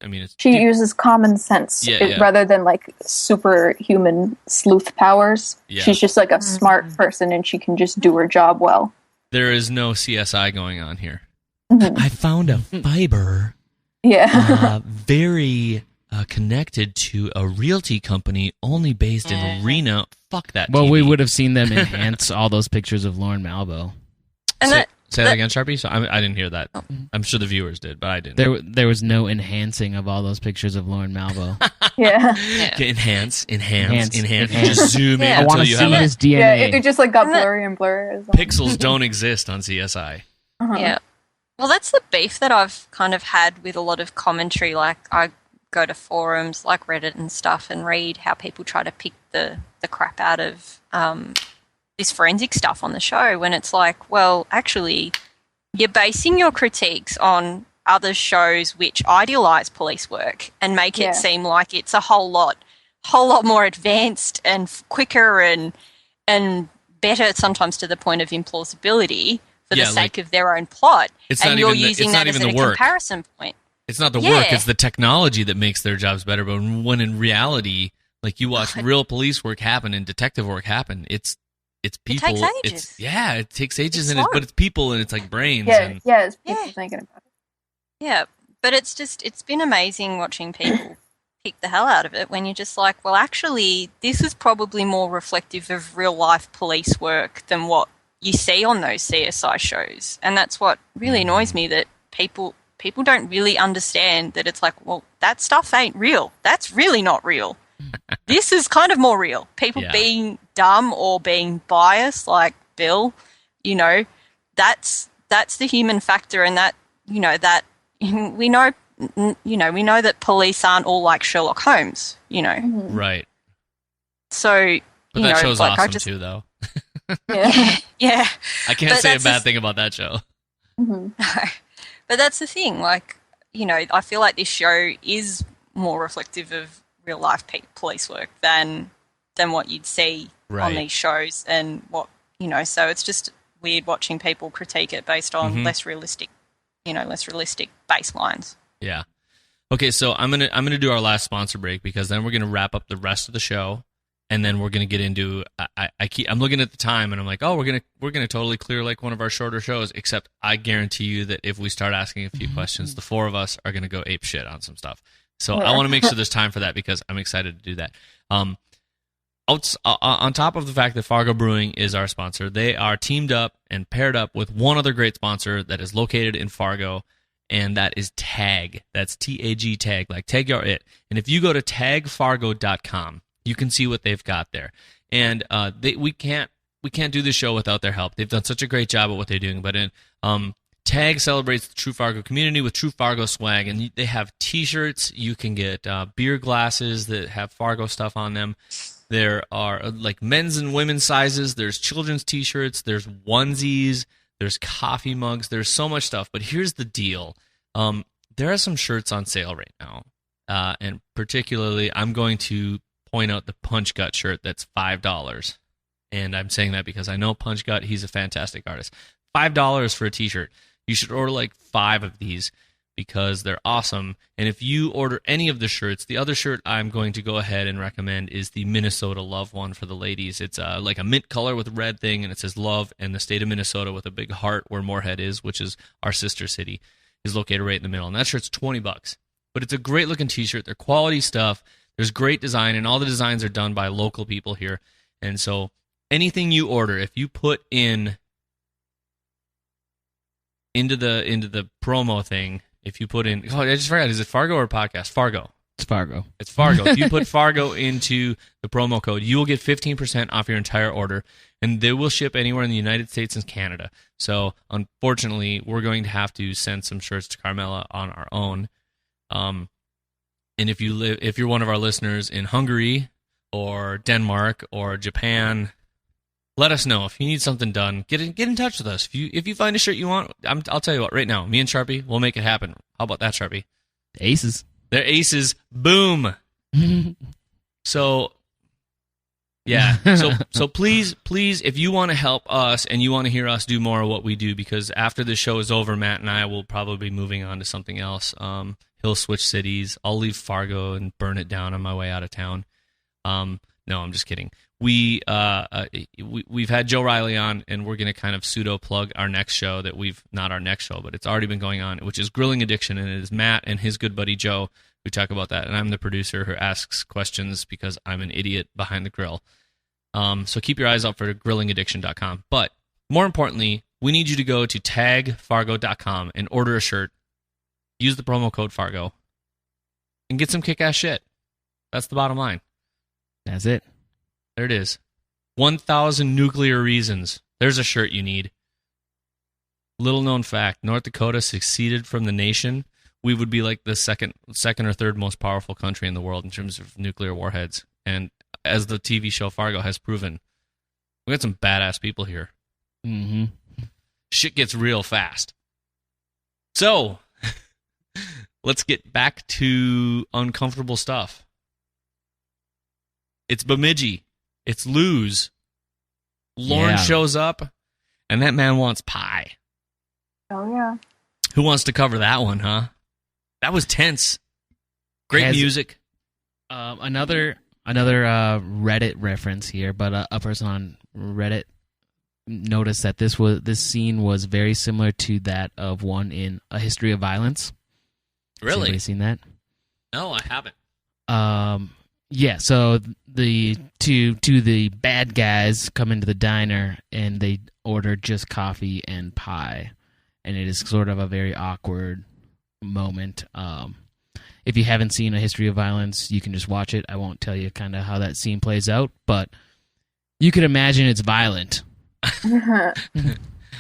I mean, she uses common sense rather than like superhuman sleuth powers. Yeah. She's just like a smart person, and she can just do her job well. There is no CSI going on here. I found a fiber. Yeah. Very connected to a realty company only based in Reno. Fuck that. Well, TV. we would have seen them enhance all those pictures of Lorne Malvo. And say that again, Charpie? So I didn't hear that. I'm sure the viewers did, but I didn't. There was no enhancing of all those pictures of Lorne Malvo. Yeah. Enhance. Just zoom in until you have his DNA. Yeah, it just like got blurry and blurry. Pixels don't exist on CSI. Yeah. Well, that's the beef that I've kind of had with a lot of commentary. Like, I go to forums like Reddit and stuff and read how people try to pick the crap out of this forensic stuff on the show, when it's like, well, actually, you're basing your critiques on other shows which idealize police work and make it seem like it's a whole lot more advanced and quicker and better, sometimes to the point of implausibility, for the sake of their own plot. And you're using that as a comparison point. It's not the work, it's the technology that makes their jobs better. But when in reality, like, you watch real police work happen and detective work happen, it's people. It takes ages. It takes ages, but it's people, and it's like brains. It's people thinking about it. Yeah, but it's been amazing watching people pick the hell out of it when you're just like, well, actually, this is probably more reflective of real life police work than what you see on those CSI shows. And that's what really annoys me, that people don't really understand that it's like, well, that stuff ain't real. That's really not real. This is kind of more real. People being dumb or being biased, like Bill, that's the human factor, and that, that we know that police aren't all like Sherlock Holmes, Right. So, but that show's like, awesome too, though. Yeah. I can't say a bad thing about that show. Mm-hmm. No. But that's the thing. Like, I feel like this show is more reflective of real life police work than what you'd see on these shows, and what, so it's just weird watching people critique it based on less realistic baselines. Yeah. Okay, so I'm gonna do our last sponsor break, because then we're gonna wrap up the rest of the show. And then we're gonna get into. I'm looking at the time, and I'm like, oh, we're gonna totally clear like one of our shorter shows. Except I guarantee you that if we start asking a few questions, the four of us are gonna go ape shit on some stuff. So I want to make sure there's time for that, because I'm excited to do that. On top of the fact that Fargo Brewing is our sponsor, they are teamed up and paired up with one other great sponsor that is located in Fargo, and that is Tag. That's TAG Tag, like Tag Your It. And if you go to tagfargo.com. you can see what they've got there, and we can't do this show without their help. They've done such a great job at what they're doing. But Tag celebrates the True Fargo community with True Fargo swag, and they have T-shirts. You can get beer glasses that have Fargo stuff on them. There are like men's and women's sizes. There's children's T-shirts. There's onesies. There's coffee mugs. There's so much stuff. But here's the deal: there are some shirts on sale right now, and particularly, I'm going to point out the Punch Gut shirt that's $5. And I'm saying that because I know Punch Gut, he's a fantastic artist. $5 for a t-shirt. You should order like 5 of these. because they're awesome. And if you order any of the shirts, the other shirt I'm going to go ahead and recommend is the Minnesota Love one for the ladies. It's like a mint color with a red thing, and it says love, and the state of Minnesota with a big heart where Moorhead is, which is our sister city, is located right in the middle. And that shirt's $20. But it's a great-looking T-shirt. They're quality stuff. There's great design, and all the designs are done by local people here. And so anything you order, if you put into the promo thing, if you put in, I just forgot, is it Fargo or podcast? Fargo. It's Fargo. It's Fargo. If you put Fargo into the promo code, you will get 15% off your entire order, and they will ship anywhere in the United States and Canada. So, unfortunately, we're going to have to send some shirts to Carmela on our own. And if you're one of our listeners in Hungary or Denmark or Japan, let us know. If you need something done, get in touch with us. If you find a shirt you want, I'll tell you what, right now, me and Charpie, we'll make it happen. How about that, Charpie? Aces. They're aces. Boom. So, yeah. So please, if you want to help us and you want to hear us do more of what we do, because after this show is over, Matt and I will probably be moving on to something else. He'll switch cities. I'll leave Fargo and burn it down on my way out of town. No, I'm just kidding. We've had Joe Riley on, and we're going to kind of pseudo plug our next show not our next show, but it's already been going on, which is Grilling Addiction, and it is Matt and his good buddy Joe who talk about that, and I'm the producer who asks questions because I'm an idiot behind the grill. So keep your eyes out for grillingaddiction.com. But more importantly, we need you to go to tagfargo.com and order a shirt. Use the promo code Fargo and get some kick-ass shit. That's the bottom line. That's it. There it is. 1,000 nuclear reasons. There's a shirt you need. Little known fact, North Dakota seceded from the nation. We would be like the second or third most powerful country in the world in terms of nuclear warheads. And as the TV show Fargo has proven, we got some badass people here. Mm-hmm. Shit gets real fast. So, let's get back to uncomfortable stuff. It's Bemidji. It's Lou's. Lorne shows up, and that man wants pie. Oh, yeah. Who wants to cover that one, huh? That was tense. Great music. Another Reddit reference here, but a person on Reddit noticed that this scene was very similar to that of one in A History of Violence. Really? Has anybody seen that? No, I haven't. Yeah, so the two bad guys come into the diner and they order just coffee and pie, and it is sort of a very awkward moment. If you haven't seen A History of Violence, you can just watch it. I won't tell you kind of how that scene plays out, but you can imagine it's violent.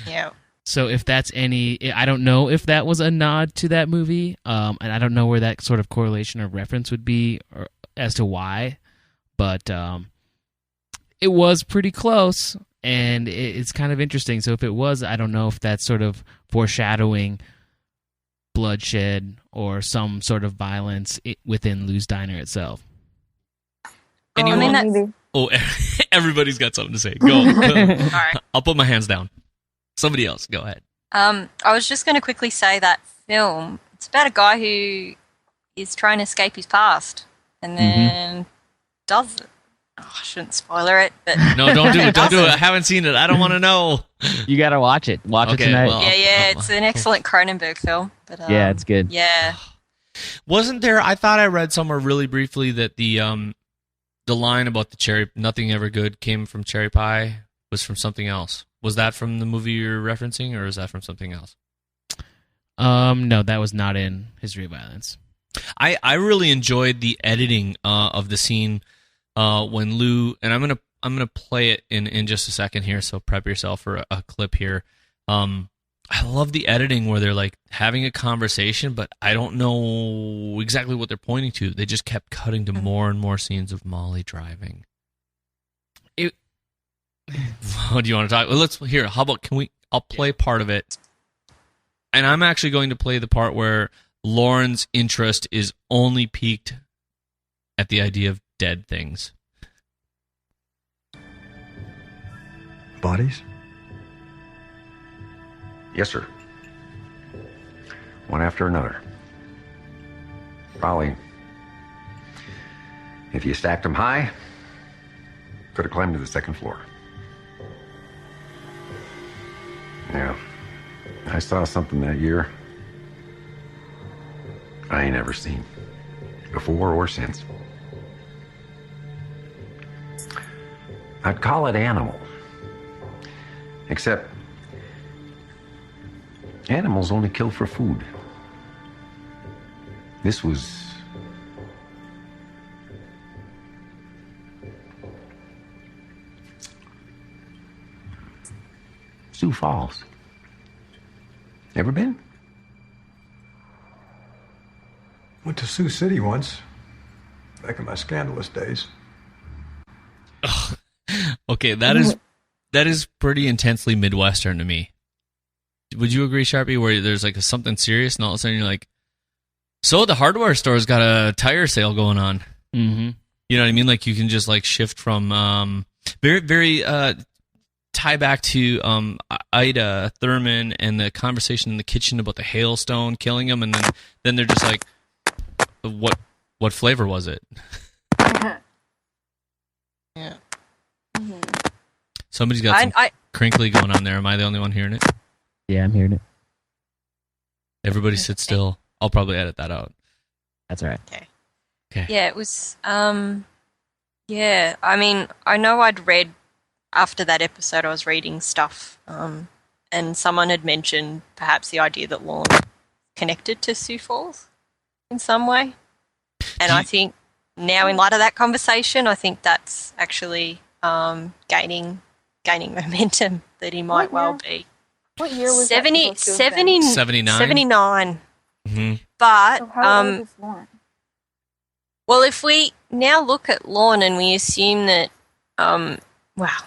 Yeah. So if that's I don't know if that was a nod to that movie, and I don't know where that sort of correlation or reference would be or as to why, but it was pretty close, and it's kind of interesting. So if it was, I don't know if that's sort of foreshadowing bloodshed or some sort of violence within Lou's Diner itself. Anyone? Everybody's got something to say. Go. All right. I'll put my hands down. Somebody else, go ahead. I was just going to quickly say that film, it's about a guy who is trying to escape his past and then does it. Oh, I shouldn't spoiler it, but no, don't do it. Don't do it. I haven't seen it. I don't want to know. You got to watch it. Watch it tonight. Well, it's an excellent Cronenberg film. But yeah, it's good. Yeah. Wasn't there? I thought I read somewhere really briefly that the line about the cherry, nothing ever good came from cherry pie, was from something else. Was that from the movie you're referencing, or is that from something else? No, that was not in History of Violence. I really enjoyed the editing of the scene when Lou, and I'm gonna play it in just a second here, so prep yourself for a clip here. I love the editing where they're like having a conversation, but I don't know exactly what they're pointing to. They just kept cutting to more and more scenes of Molly driving. What do you want to talk? Well, how about I'll play part of it. And I'm actually going to play the part where Lorne's interest is only piqued at the idea of dead things. Bodies? Yes, sir. one after another. Probably, if you stacked them high, could have climbed to the second floor. Yeah, I saw something that year I ain't ever seen, before or since. I'd call it animal. Except, animals only kill for food. This was... Sioux Falls. Ever been? Went to Sioux City once, back in my scandalous days. Okay, that is pretty intensely Midwestern to me. Would you agree, Charpie, where there's like something serious and all of a sudden you're like, so the hardware store's got a tire sale going on. Mm-hmm. You know what I mean? Like you can just like shift from very tie back to Ida Thurman and the conversation in the kitchen about the hailstone killing him, and then they're just like, what flavor was it? Yeah. Somebody's got some crinkly going on there. Am I the only one hearing it? Yeah, I'm hearing it. Everybody sit still. I'll probably edit that out. That's all right. Okay. Yeah, it was, yeah, I mean, I know I'd read, after that episode, I was reading stuff, and someone had mentioned perhaps the idea that Lorne connected to Sioux Falls in some way. And I think now, in light of that conversation, I think that's actually gaining momentum, that he might well be. What year was 70, that supposed to have been? 79? 79. Mm-hmm. But, So how old is Lorne? well, if we now look at Lorne and we assume that,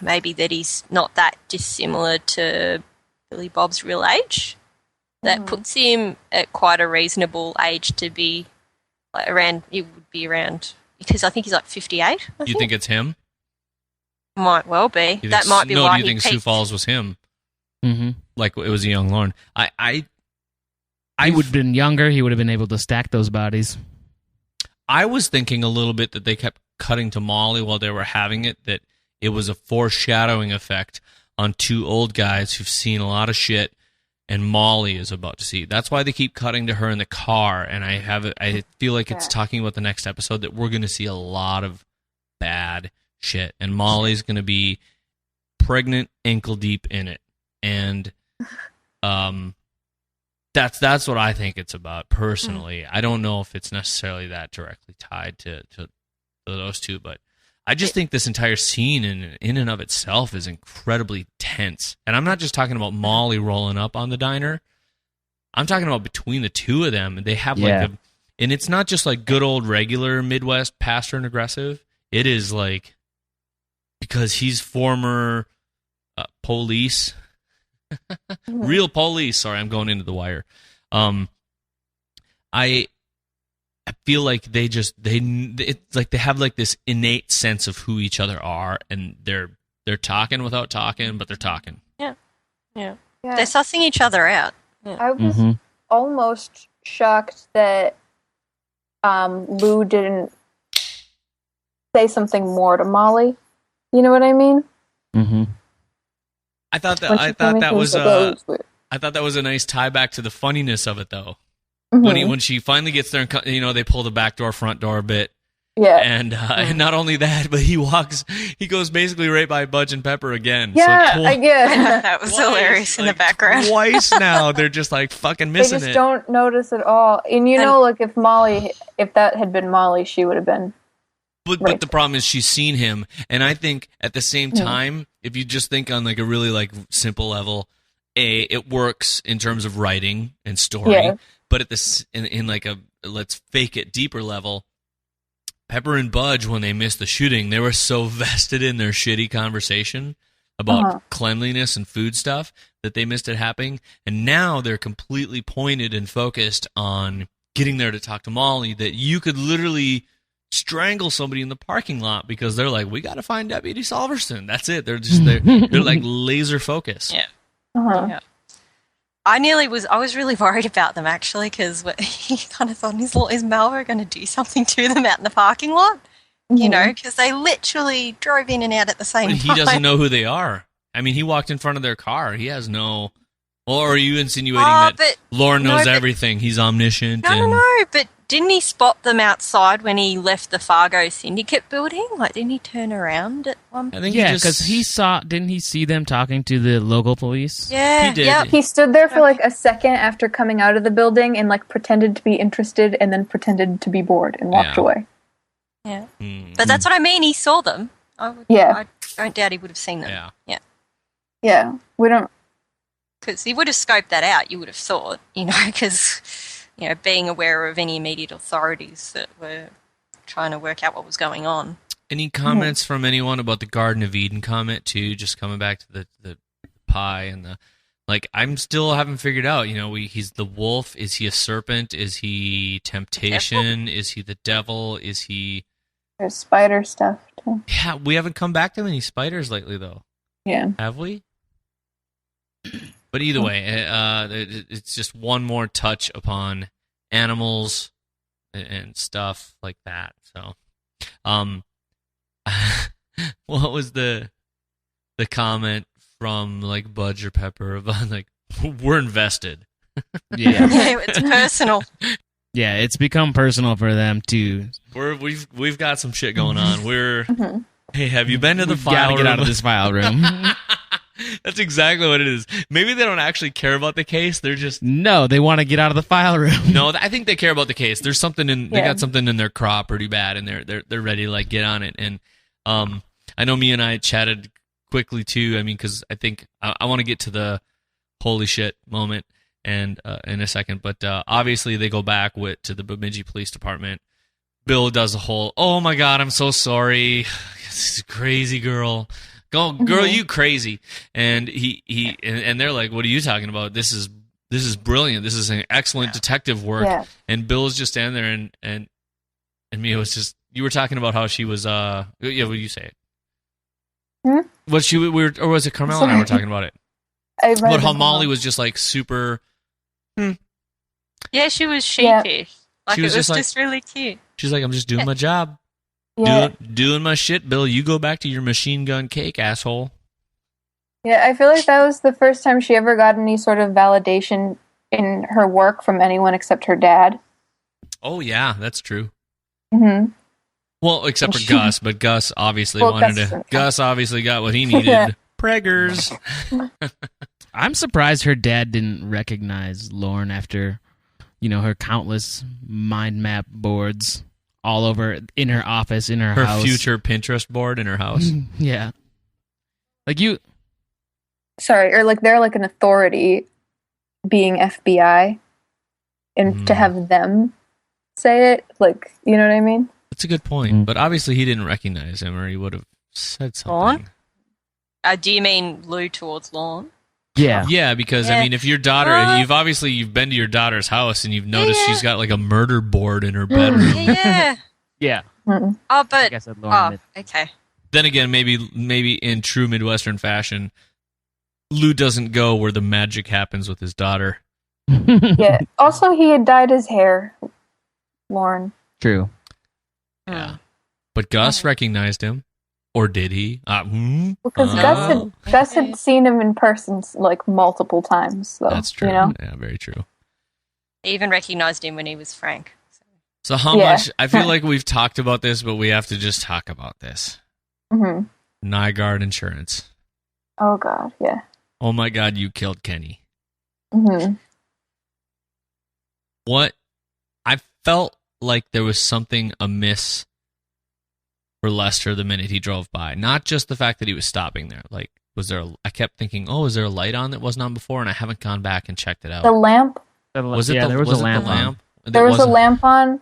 maybe that he's not that dissimilar to Billy Bob's real age, that puts him at quite a reasonable age to be like around, it would be around, because I think he's like 58. You think it's him? Might well be. You That think, might be no, why do you he think Sioux peaked. Falls was him? Mm-hmm. Like it was a young Lorne. I He would have been younger. He would have been able to stack those bodies. I was thinking a little bit that they kept cutting to Molly while they were having it, that it was a foreshadowing effect on two old guys who've seen a lot of shit, and Molly is about to see. That's why they keep cutting to her in the car, and I feel like it's talking about the next episode, that we're going to see a lot of bad shit, and Molly's going to be pregnant ankle deep in it, and that's what I think it's about personally. I don't know if it's necessarily that directly tied to those two, but I just think this entire scene in and of itself is incredibly tense. And I'm not just talking about Molly rolling up on the diner. I'm talking about between the two of them. They have and it's not just like good old regular Midwest pastor and aggressive. It is like, because he's former police, real police. Sorry, I'm going into the wire. I feel like it's like they have like this innate sense of who each other are, and they're talking without talking, but they're talking. Yeah. They're sussing each other out. Yeah. I was almost shocked that Lou didn't say something more to Molly. You know what I mean? Mm-hmm. I thought that was a nice tie back to the funniness of it, though. Mm-hmm. When she finally gets there, and they pull the back door, front door bit. Yeah. And not only that, but he goes basically right by Budge and Pepper again. Yeah, so I get. That was hilarious in the background. Twice now, they're just like fucking They missing just it. don't notice at all. And like if that had been Molly, she would have been. But the problem is she's seen him, and I think at the same time, if you just think on like a really like simple level, it works in terms of writing and story. Yeah. But at in like a let's fake it deeper level, Pepper and Budge, when they missed the shooting, they were so vested in their shitty conversation about cleanliness and food stuff that they missed it happening. And now they're completely pointed and focused on getting there to talk to Molly, that you could literally strangle somebody in the parking lot, because they're like, we got to find Deputy Solverson. That's it. They're like laser focused. Yeah. Uh-huh. Yeah. I was really worried about them actually because he kind of thought, is Malvo going to do something to them out in the parking lot? You know, because they literally drove in and out at the same time. He doesn't know who they are. I mean, he walked in front of their car. He has no... Or are you insinuating that Lorne knows everything? He's omniscient? No, but didn't he spot them outside when he left the Fargo Syndicate building? Like, didn't he turn around at one point? I think because didn't he see them talking to the local police? Yeah, he did. Yep. He stood there for like a second after coming out of the building and like pretended to be interested and then pretended to be bored and walked away. Yeah. But that's what I mean. He saw them. I don't doubt he would have seen them. Yeah. We don't... Because he would have scoped that out, you would have thought, you know, because, you know, being aware of any immediate authorities that were trying to work out what was going on. Any comments from anyone about the Garden of Eden comment, too? Just coming back to the pie and the... Like, I'm still haven't figured out, you know, he's the wolf. Is he a serpent? Is he temptation? Is he the devil? Is he... There's spider stuff, too. Yeah, we haven't come back to many spiders lately, though. Yeah. Have we? But either way, it's just one more touch upon animals and stuff like that. So, what was the comment from like Budge or Pepper about like we're invested? Yeah, it's personal. Yeah, it's become personal for them too. We've got some shit going on. Hey, have you been to the file room? Get out of this file room. That's exactly what it is. Maybe they don't actually care about the case. They're just they want to get out of the file room. No, I think they care about the case. There's something they got something in their crop pretty bad, and they're ready to like get on it. And I know Mia and I chatted quickly too. I mean, because I think I want to get to the holy shit moment and in a second, but obviously they go back to the Bemidji Police Department. Bill does a whole, oh my god, I'm so sorry, this is crazy girl. Girl, you crazy. And and they're like, what are you talking about? This is brilliant. This is an excellent detective work. Yeah. And Bill is just standing there and Mia was just, you were talking about how she was what do you say? Or was it Carmela and I were talking about it? But how Molly was just like super Yeah, she was sheepish. Like, she was it was just, just really cute. She's like, I'm just doing my job. Yeah. Doing my shit, Bill. You go back to your machine gun cake, asshole. Yeah, I feel like that was the first time she ever got any sort of validation in her work from anyone except her dad. Oh, yeah, that's true. Mm-hmm. Well, except for Gus, but Gus obviously Gus obviously got what he needed. Yeah. Preggers. I'm surprised her dad didn't recognize Lorne after, her countless mind map boards all over in her office, in her house. Her future Pinterest board in her house. Yeah. Like you... Sorry, or like they're like an authority being FBI, and to have them say it, like, you know what I mean? That's a good point, but obviously he didn't recognize him, or he would have said something. Lorne? Do you mean Lou towards Lorne? Yeah. Yeah, because, I mean, if your daughter, you've been to your daughter's house and you've noticed she's got like a murder board in her bedroom. Yeah. Yeah. Mm-mm. Oh, but... I said Lorne. Okay. Then again, maybe in true Midwestern fashion, Lou doesn't go where the magic happens with his daughter. Yeah. Also, he had dyed his hair, Lorne. True. Yeah. But Gus recognized him. Or did he? Because Gus had seen him in person like multiple times. So, that's true. Yeah, very true. He even recognized him when he was Frank. So how much... I feel like we've talked about this, but we have to just talk about this. Mm-hmm. Nygaard Insurance. Oh, God, yeah. Oh, my God, you killed Kenny. Mm-hmm. What... I felt like there was something amiss for Lester the minute he drove by. Not just the fact that he was stopping there. Like, I kept thinking, is there a light on that wasn't on before? And I haven't gone back and checked it out. The lamp? There was a lamp on. There was a lamp on,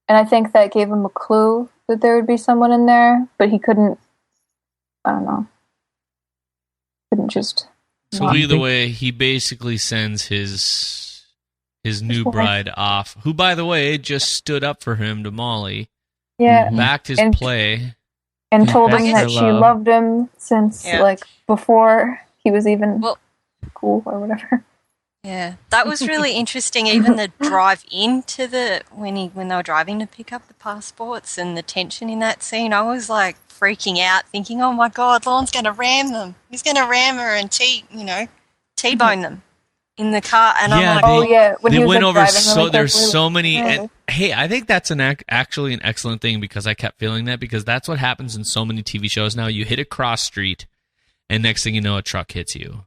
and I think that gave him a clue that there would be someone in there, but he couldn't, I don't know. Couldn't just... So either way, he basically sends his new bride off, who, by the way, just stood up for him to Molly. Yeah. Backed his play. And told him that she loved him since, like, before he was even cool or whatever. Yeah, that was really interesting. Even the drive into when they were driving to pick up the passports and the tension in that scene, I was like freaking out, thinking, "Oh my God, Lorne's going to ram them. He's going to ram her and T-bone them in the car." And I'm like, "Oh yeah." When they he was, went like, over driving, there's really, so many. yeah. And, hey, I think that's actually an excellent thing because I kept feeling that because that's what happens in so many TV shows now. You hit a cross street, and next thing you know, a truck hits you.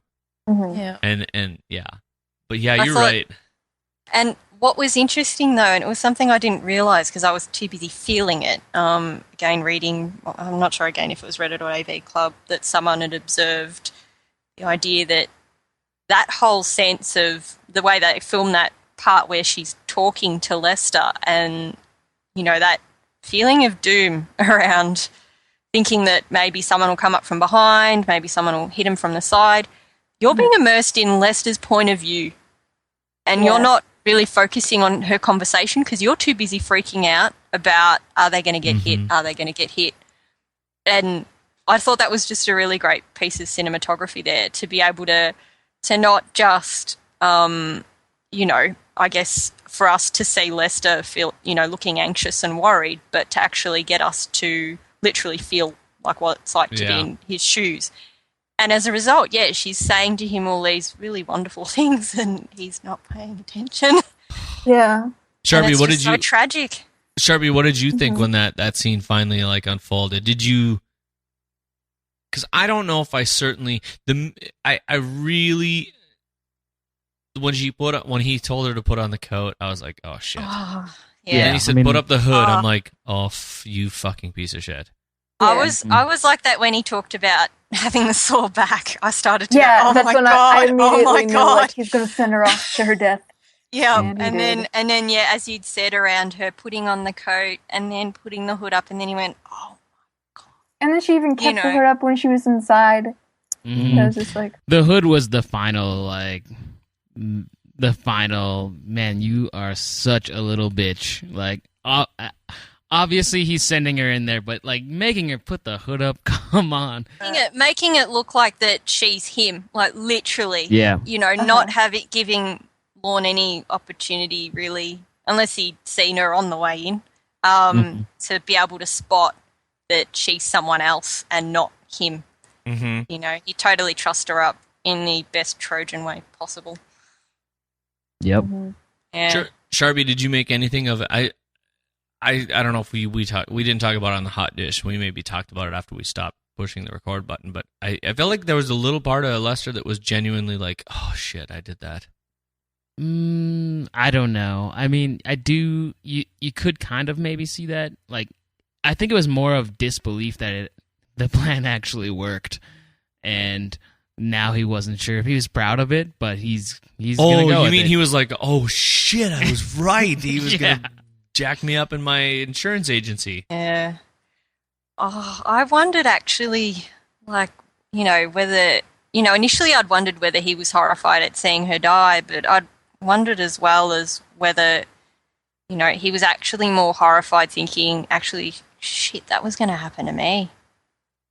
Mm-hmm. Yeah, and yeah. But yeah, you're right. And what was interesting, though, and it was something I didn't realize because I was too busy feeling it, again, reading, I'm not sure, again, if it was Reddit or AV Club, that someone had observed the idea that whole sense of the way they film that part where she's talking to Lester and, that feeling of doom around thinking that maybe someone will come up from behind, maybe someone will hit him from the side. You're being immersed in Lester's point of view and you're not really focusing on her conversation because you're too busy freaking out about are they going to get hit, are they going to get hit. And I thought that was just a really great piece of cinematography there to be able to not just, I guess for us to see Lester feel, looking anxious and worried, but to actually get us to literally feel like what it's like to be in his shoes. And as a result, she's saying to him all these really wonderful things, and he's not paying attention. Yeah, Charpie, what did you? So tragic. Charpie, what did you think when that scene finally unfolded? Did you? Because I don't know if I certainly I really when he told her to put on the coat, I was like, oh shit. Oh, yeah. And then he said, put up the hood. I'm like, oh, you fucking piece of shit. Yeah. I was like that when he talked about having the sore back. I started to that's go, oh my when God, I immediately knew God. He's going to send her off to her death. Yeah, and then as you'd said around her putting on the coat and then putting the hood up, and then he went, oh my God. And then she even kept the hood up when she was inside. Mm-hmm. I was just like, the hood was the final man, you are such a little bitch. Like, obviously he's sending her in there, but like making her put the hood up, come on. Making it look like that she's him, like literally. Yeah. Not giving Lorne any opportunity really, unless he'd seen her on the way in, to be able to spot that she's someone else and not him. Mm-hmm. You totally trust her up in the best Trojan way possible. Yep. Mm-hmm. Yeah. Charpie, did you make anything of it? I don't know if we didn't talk about it on the hot dish. We maybe talked about it after we stopped pushing the record button, but I felt like there was a little part of Lester that was genuinely like, oh shit, I did that. I don't know. I mean, I do. You could kind of maybe see that. Like, I think it was more of disbelief that the plan actually worked, and now he wasn't sure if he was proud of it. But he's gonna go. Oh, you with mean it. he was like, oh shit, I was right. He was gonna jack me up in my insurance agency. Yeah. Oh, I wondered actually, like, whether initially I'd wondered whether he was horrified at seeing her die, but I'd wondered as well as whether, he was actually more horrified thinking, actually, shit, that was going to happen to me.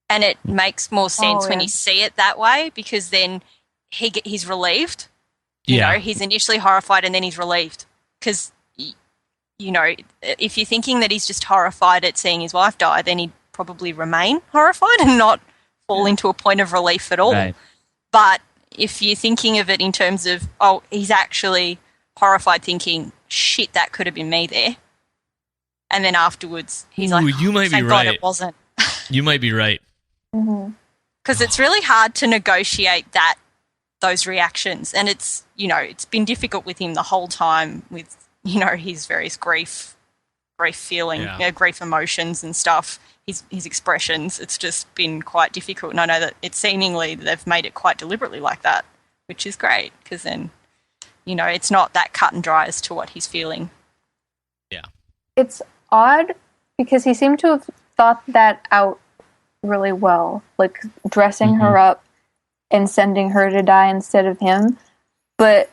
And it makes more sense when you see it that way because then he's relieved. He's initially horrified and then he's relieved because, if you're thinking that he's just horrified at seeing his wife die, then he'd probably remain horrified and not fall into a point of relief at all. Right. But if you're thinking of it in terms of, oh, he's actually horrified thinking, shit, that could have been me there. And then afterwards, he's like, you might be thank right. God it wasn't. You might be right. Because it's really hard to negotiate those reactions. And it's, it's been difficult with him the whole time with, his various grief feeling, grief emotions and stuff, his expressions. It's just been quite difficult. And I know that it's seemingly they've made it quite deliberately like that, which is great because then, it's not that cut and dry as to what he's feeling. Yeah. It's odd because he seemed to have thought that out really well, like dressing her up and sending her to die instead of him. But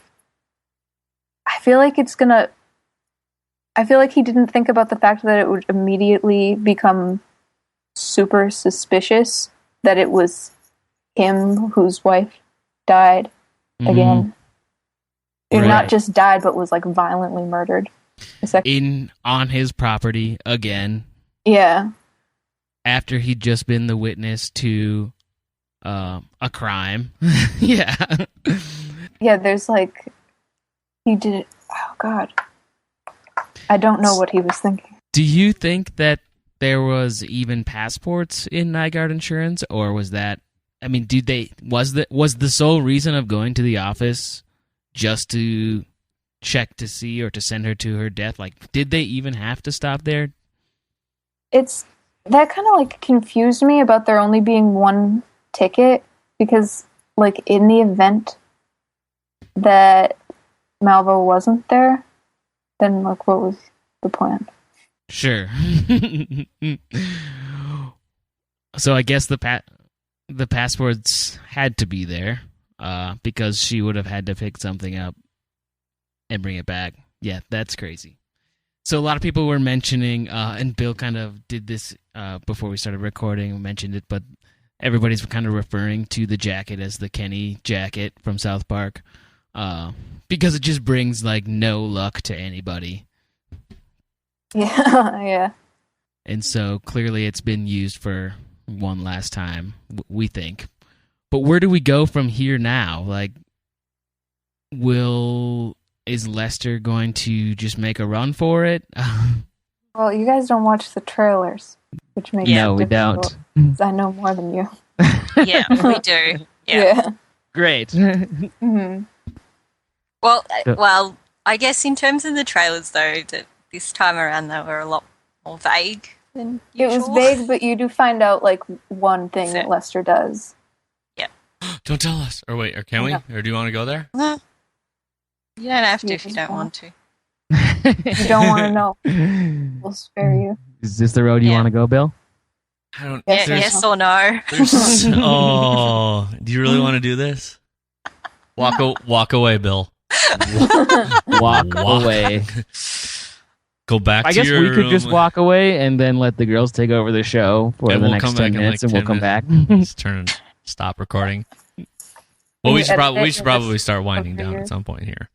I feel like he didn't think about the fact that it would immediately become super suspicious that it was him whose wife died again. He not just died, but was like violently murdered. On his property again. Yeah. After he'd just been the witness to a crime. Yeah. Yeah, there's like he did it. Oh God, I don't know what he was thinking. Do you think that there was even passports in Nygaard Insurance, or was that? I mean, was the sole reason of going to the office just to check to see or to send her to her death? Like, did they even have to stop there? It's that kind of like confused me about there only being one ticket, because like in the event that Malvo wasn't there, then like what was the plan? Sure. So I guess the passports had to be there because she would have had to pick something up and bring it back. Yeah, that's crazy. So a lot of people were mentioning, and Bill kind of did this before we started recording, mentioned it, but everybody's kind of referring to the jacket as the Kenny jacket from South Park because it just brings like no luck to anybody. Yeah, yeah. And so clearly it's been used for one last time, we think. But where do we go from here now? Like, is Lester going to just make a run for it? Well, you guys don't watch the trailers, which makes it we difficult, don't. 'cause I know more than you. Yeah, we do. Yeah. Great. Mm-hmm. Well, I guess in terms of the trailers, though, that this time around they were a lot more vague than It usual. was vague, but you do find out like one thing that Lester does. Yeah. Don't tell us. Or wait, or can we? No. Or do you want to go there? No. You don't have to if you don't want to. You don't want to know. We'll spare you. Is this the road you want to go, Bill? I don't. Yes or no? Oh, do you really want to do this? Walk away, Bill. Walk away. Go back. I guess we could just walk away and then let the girls take over the show for the next 10 minutes, and we'll come back. Just stop recording. Well, we should probably start winding down at some point here.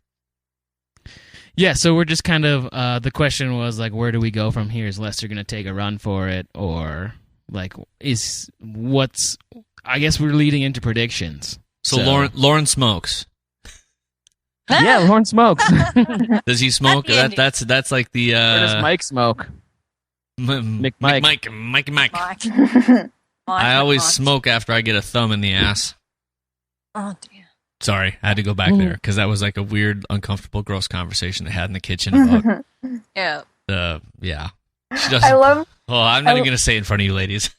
Yeah, so we're just kind of the question was like, where do we go from here? Is Lester going to take a run for it, or like I guess we're leading into predictions. So Lorne smokes. Yeah, Lorne smokes. Does he smoke? That's like the. Where does Mike smoke? Mike. I always smoke after I get a thumb in the ass. Oh dear. Sorry, I had to go back there because that was like a weird, uncomfortable, gross conversation I had in the kitchen about. Yeah. Yeah. She doesn't. I'm not even gonna say it in front of you, ladies.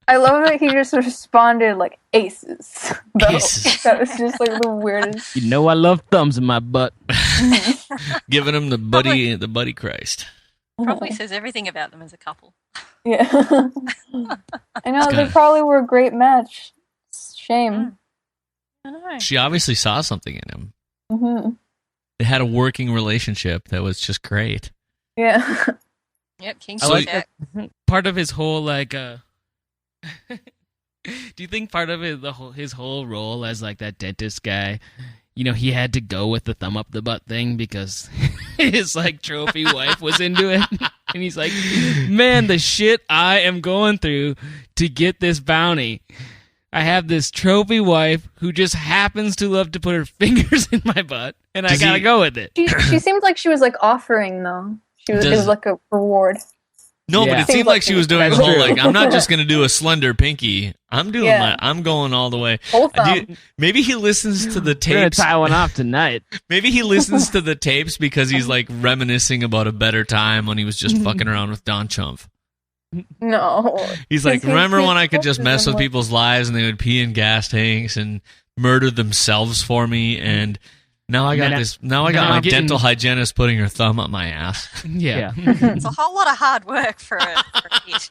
I love that he just responded like aces. Aces. That was just like the weirdest. You know I love thumbs in my butt. Giving him the buddy Christ. Probably says everything about them as a couple. Yeah. I know, they probably were a great match. Shame. I know. She obviously saw something in him. Mm-hmm. They had a working relationship that was just great. Yeah. Yep, King part of his whole like do you think part of his whole role as like that dentist guy, you know, he had to go with the thumb up the butt thing because his like trophy wife was into it, and he's like, man, the shit I am going through to get this bounty. I have this trophy wife who just happens to love to put her fingers in my butt, and I gotta go with it. She seemed like she was like offering though. It was like a reward. No, but it seemed like she was doing the whole like, I'm not just going to do a slender pinky. I'm doing I'm going all the way. Maybe he listens to the tapes. We're going to tie one off tonight. Maybe he listens to the tapes because he's like reminiscing about a better time when he was just fucking around with Don Chumph. No. He's like, remember when I could just mess with people's lives and they would pee in gas tanks and murder themselves for me, and now I got this. Now I got my dental hygienist putting her thumb up my ass. Yeah. It's a whole lot of hard work for a kid.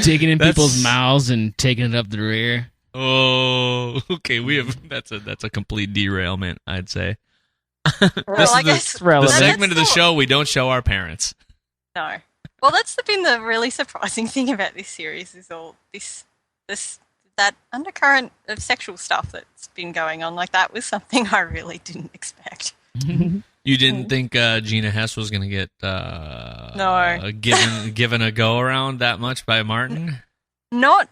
Digging in people's mouths and taking it up the rear. Oh, okay. That's a complete derailment, I'd say. Well, the segment of the show we don't show our parents. No. Well, that's been the really surprising thing about this series is all this that undercurrent of sexual stuff that's been going on. Like, that was something I really didn't expect. You didn't think Gina Hess was going to get No. given a go around that much by Martin? Not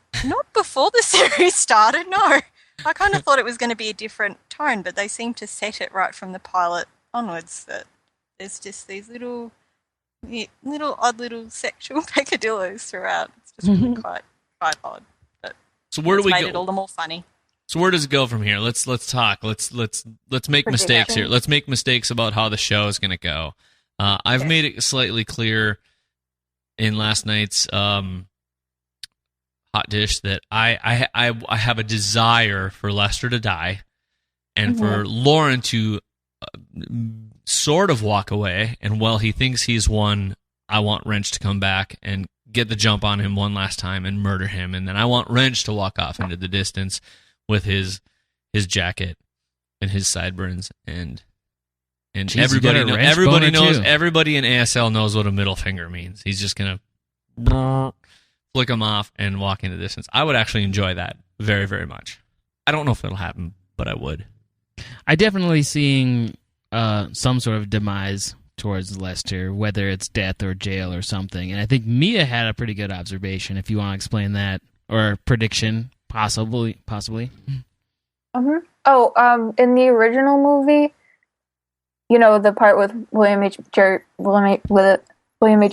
before the series started, no. I kind of thought it was going to be a different tone, but they seem to set it right from the pilot onwards that there's just these little odd little sexual peccadillos throughout. It's just really quite odd. But so where do we made go? It all the more funny. So where does it go from here? Let's talk. Let's make mistakes here. Let's make mistakes about how the show is going to go. I've made it slightly clear in last night's hot dish that I have a desire for Lester to die, and for Lorne to sort of walk away. And while he thinks he's won, I want Wrench to come back and get the jump on him one last time and murder him. And then I want Wrench to walk off into the distance with his jacket and his sideburns and Jeez, everybody knows everybody in ASL knows what a middle finger means. He's just gonna flick him off and walk into the distance. I would actually enjoy that very, very much. I don't know if it'll happen, but I would. I definitely seeing some sort of demise towards Lester, whether it's death or jail or something. And I think Mia had a pretty good observation, if you want to explain that, or prediction, possibly. Oh, in the original movie, you know, the part with William H.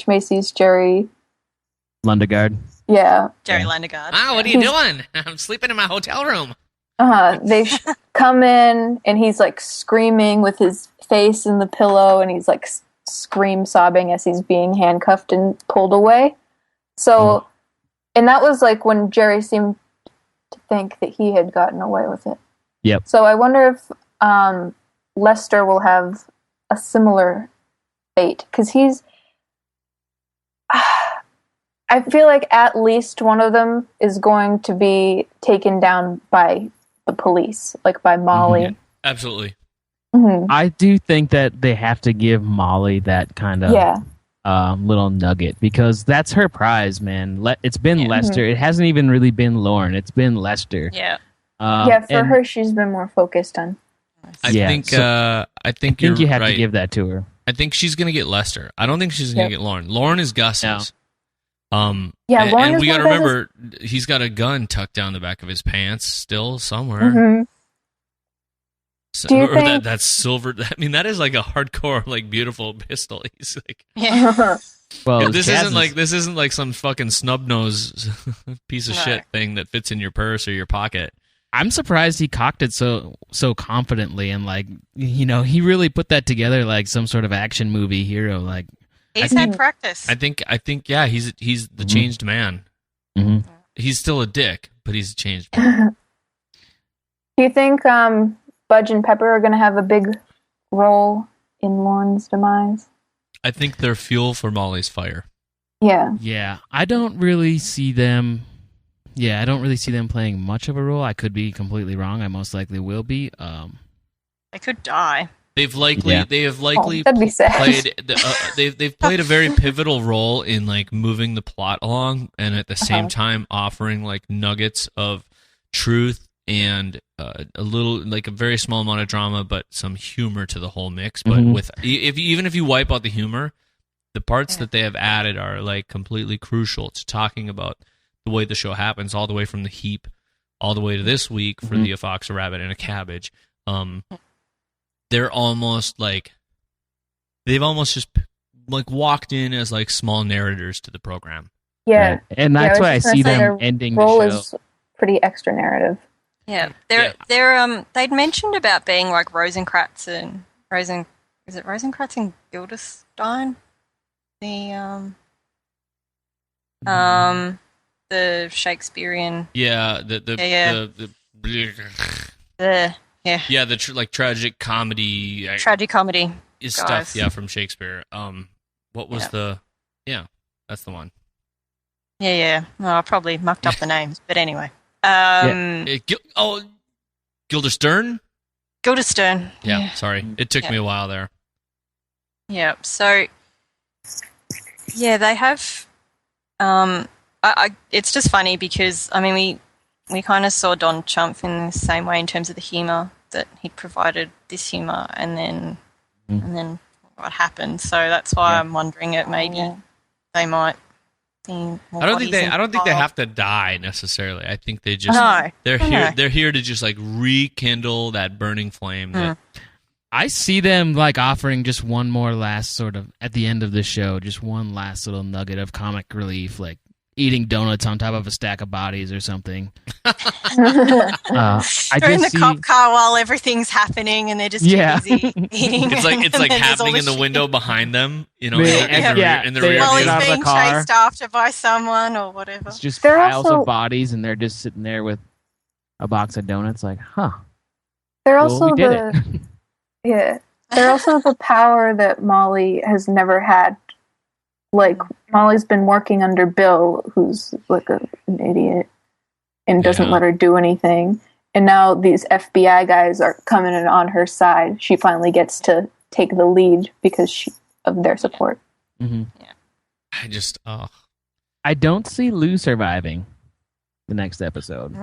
Macy's Jerry Lundegaard. Yeah. Jerry Lundegaard. Ah, what are you doing? I'm sleeping in my hotel room. They come in and he's like screaming with his face in the pillow, and he's like sobbing as he's being handcuffed and pulled away. So, and that was like when Jerry seemed to think that he had gotten away with it. Yep. So I wonder if Lester will have a similar fate, because I feel like at least one of them is going to be taken down by the police, like by Molly. Yeah, absolutely. Mm-hmm. I do think that they have to give Molly that kind of little nugget, because that's her prize, man. It's been Lester. It hasn't even really been Lorne. It's been Lester. Yeah. For her, she's been more focused on. I think you have right. to give that to her. I think she's going to get Lester. I don't think she's going to get Lorne. Lorne is Gus's. Lorne and is we got to one of remember, he's got a gun tucked down the back of his pants still somewhere. Mm-hmm. So, Do you think that's silver? I mean, that is like a hardcore, like, beautiful pistol. He's like, well, this isn't like some fucking snub nose piece of shit thing that fits in your purse or your pocket. I'm surprised he cocked it so confidently, and like, you know, he really put that together like some sort of action movie hero. Like, he's had practice. I think, yeah, he's the changed man. Mm-hmm. He's still a dick, but he's a changed man. Do you think Budge and Pepper are going to have a big role in Lorne's demise? I think they're fuel for Molly's fire. Yeah. Yeah, I don't really see them. Yeah, I don't really see them playing much of a role. I could be completely wrong. I most likely will be. They could die. They have likely that'd be sad. played. They've played a very pivotal role in like moving the plot along, and at the same time offering like nuggets of truth and a little, like, a very small amount of drama, but some humor to the whole mix. But with even if you wipe out the humor, the parts that they have added are like completely crucial to talking about the way the show happens, all the way from the heap, all the way to this week for the A Fox, a Rabbit, and a Cabbage. They're almost like they've almost just like walked in as like small narrators to the program. Yeah, right. And that's why I see them ending the role show. is pretty extra narrative. Yeah, they'd mentioned about being like Rosencrantz and Rosencrantz and Guildenstern? The Shakespearean. Yeah, the tragic comedy. Tragic comedy is stuff. Yeah, from Shakespeare. What was the? Yeah, that's the one. Yeah. Well, I probably mucked up the names, but anyway. Guildenstern. Guildenstern. Yeah, sorry, it took me a while there. Yeah. So. Yeah, they have. It's just funny because I mean we kind of saw Don Chumph in the same way in terms of the humour, that he provided this humour and then what happened. So that's why I'm wondering it maybe they might be more I don't think they have to die necessarily. I think they just they're here to just like rekindle that burning flame that I see them like offering just one more last sort of at the end of the show, just one last little nugget of comic relief, like eating donuts on top of a stack of bodies or something. They're in the cop car while everything's happening, and they're just too busy eating. It's like happening in the window behind them, in the rear. While he's being chased after by someone or whatever. It's just piles of bodies, and they're just sitting there with a box of donuts. Like, They're also they're also the power that Molly has never had. Like, Molly's been working under Bill, who's like an idiot and doesn't let her do anything. And now these FBI guys are coming in on her side. She finally gets to take the lead because of their support. Mm-hmm. Yeah. I don't see Lou surviving the next episode.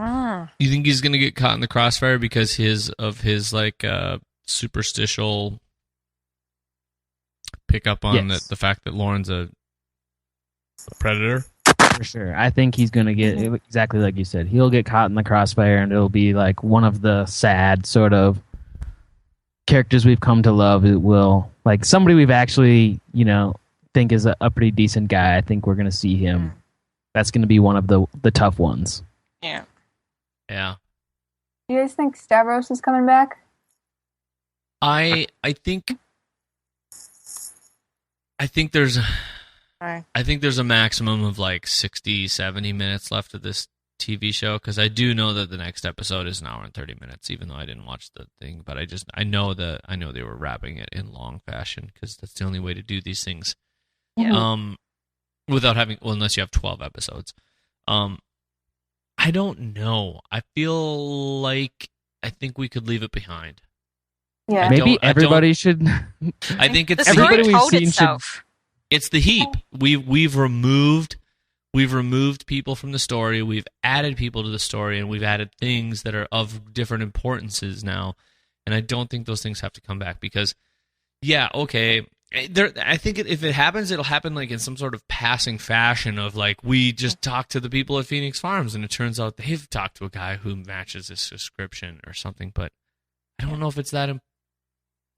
You think he's going to get caught in the crossfire because his superstitial pick up on the fact that Lorne's a predator? For sure. I think he's going to get, exactly like you said, he'll get caught in the crossfire, and it'll be like one of the sad sort of characters we've come to love. It will, like somebody we've actually, think is a pretty decent guy. I think we're going to see him. That's going to be one of the tough ones. Yeah. Yeah. Do you guys think Stavros is coming back? I think there's a maximum of like 60, 70 minutes left of this TV show, because I do know that the next episode is an hour and 30 minutes, even though I didn't watch the thing. But I know they were wrapping it in long fashion, because that's the only way to do these things. Yeah. Without having, unless you have 12 episodes. I don't know. I think we could leave it behind. Yeah. Maybe everybody should. I think it's everybody the we've seen itself. It's the heap. We've removed people from the story. We've added people to the story, and we've added things that are of different importances now. And I don't think those things have to come back, because, I think if it happens, it'll happen like in some sort of passing fashion of like, we just talked to the people at Phoenix Farms, and it turns out they've talked to a guy who matches this description or something. But I don't know if it's that.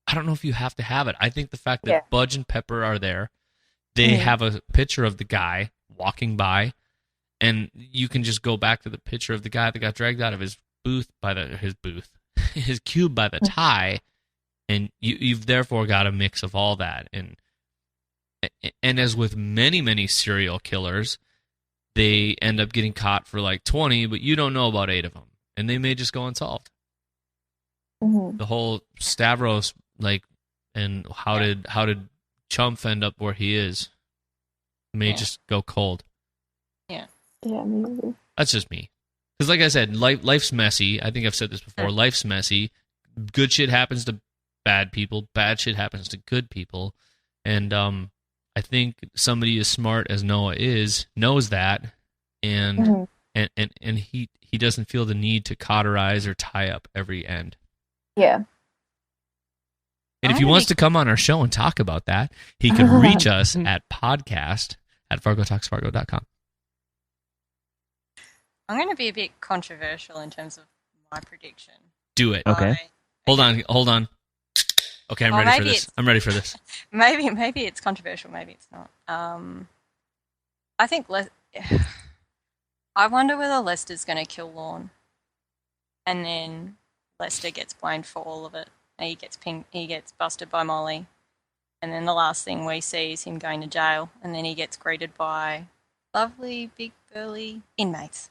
I don't know if you have to have it. I think the fact that Budge and Pepper are there, they have a picture of the guy walking by, and you can just go back to the picture of the guy that got dragged out of his cube by the tie, and you've therefore got a mix of all that. And as with many serial killers, they end up getting caught for like 20, but you don't know about 8 of them, and they may just go unsolved. Mm-hmm. The whole Stavros, and how did Chumph end up where he is, may just go cold. Yeah, maybe. That's just me. Because like I said, life's messy. I think I've said this before. Life's messy. Good shit happens to bad people. Bad shit happens to good people. And I think somebody as smart as Noah knows that, and and he doesn't feel the need to cauterize or tie up every end. Yeah. And if he wants to come on our show and talk about that, he can reach us at podcast@fargotalksfargo.com. I'm going to be a bit controversial in terms of my prediction. Do it. Okay. Hold on. Okay, I'm ready for this. Maybe it's controversial, maybe it's not. I think I wonder whether Lester's going to kill Lorne, and then Lester gets blamed for all of it. He gets busted by Molly, and then the last thing we see is him going to jail, and then he gets greeted by lovely, big, burly inmates.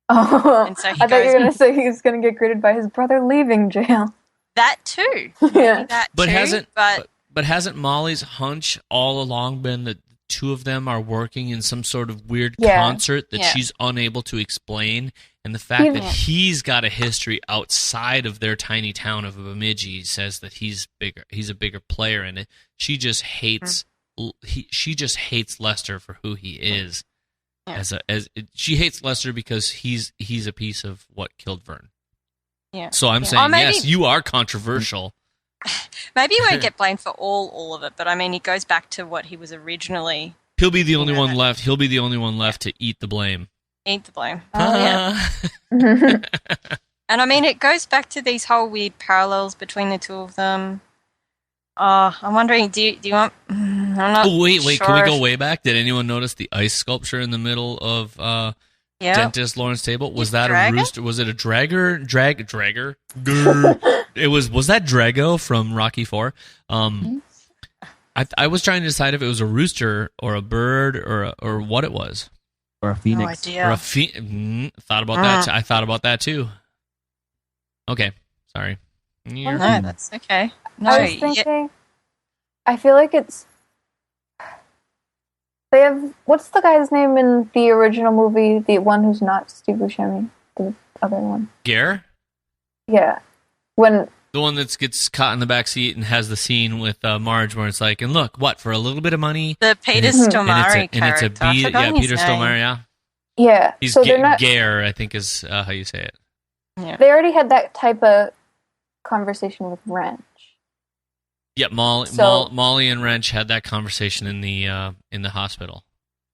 Oh, and so I thought you were going to say he was going to get greeted by his brother leaving jail. That too. Yeah. But hasn't Molly's hunch all along been that the two of them are working in some sort of weird concert that she's unable to explain? And the fact that he's got a history outside of their tiny town of Bemidji says that he's a bigger player in it. She just hates Lester for who he is. She hates Lester because he's a piece of what killed Vern. Yeah. So I'm saying, yes, you are controversial. Maybe he won't get blamed for all of it, but I mean, it goes back to what he was originally. He'll be the only one left. He'll be the only one left to eat the blame. Eat the blame. Oh, yeah. And I mean, it goes back to these whole weird parallels between the two of them. I'm wondering, do you want? I'm not. Oh, wait, sure can we go way back? Did anyone notice the ice sculpture in the middle of Dentist Lorne's table? Was that a rooster? Was it a dragger? Dragger? Was that Drago from Rocky IV? I was trying to decide if it was a rooster or a bird or what it was. Or a phoenix. No idea. Or thought about that. I thought about that too. Okay, sorry. No, that's okay. No, I was thinking. I feel like it's. They have. What's the guy's name in the original movie? The one who's not Steve Buscemi. The other one. Gare? Yeah. The one that gets caught in the back seat and has the scene with Marge where it's like, and look, what, for a little bit of money? The Peter Stormare character. And it's a Peter Stormare, yeah. Yeah. He's so they're not, Gare, I think is how you say it. Yeah. They already had that type of conversation with Wrench. Yeah, Molly and Wrench had that conversation in the hospital.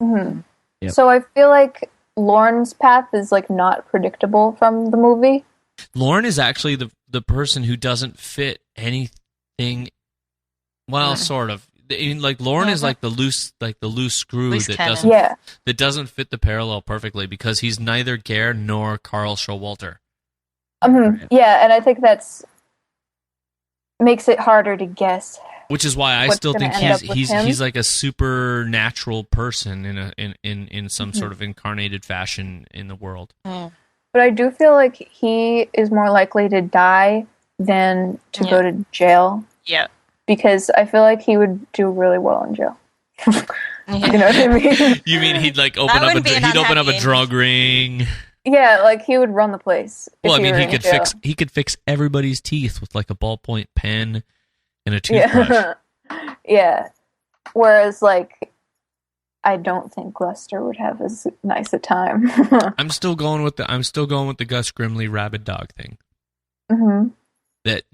Mm-hmm. Yep. So I feel like Lorne's path is like not predictable from the movie. Lorne is actually the person who doesn't fit anything. Well, sort of. Like Lorne is like the loose screw that doesn't fit the parallel perfectly because he's neither Gare nor Carl Showalter. Yeah, and I think that's makes it harder to guess. Which is why I still think he's like a supernatural person in some sort of incarnated fashion in the world. But I do feel like he is more likely to die than to go to jail. Yeah. Because I feel like he would do really well in jail. You know what I mean? You mean he'd like open up a drug ring? Yeah, like he would run the place. Well, I mean, he could fix everybody's teeth with like a ballpoint pen and a toothbrush. Yeah. Whereas, like, I don't think Lester would have as nice a time. I'm still going with the Gus Grimley rabid dog thing. Mm-hmm. That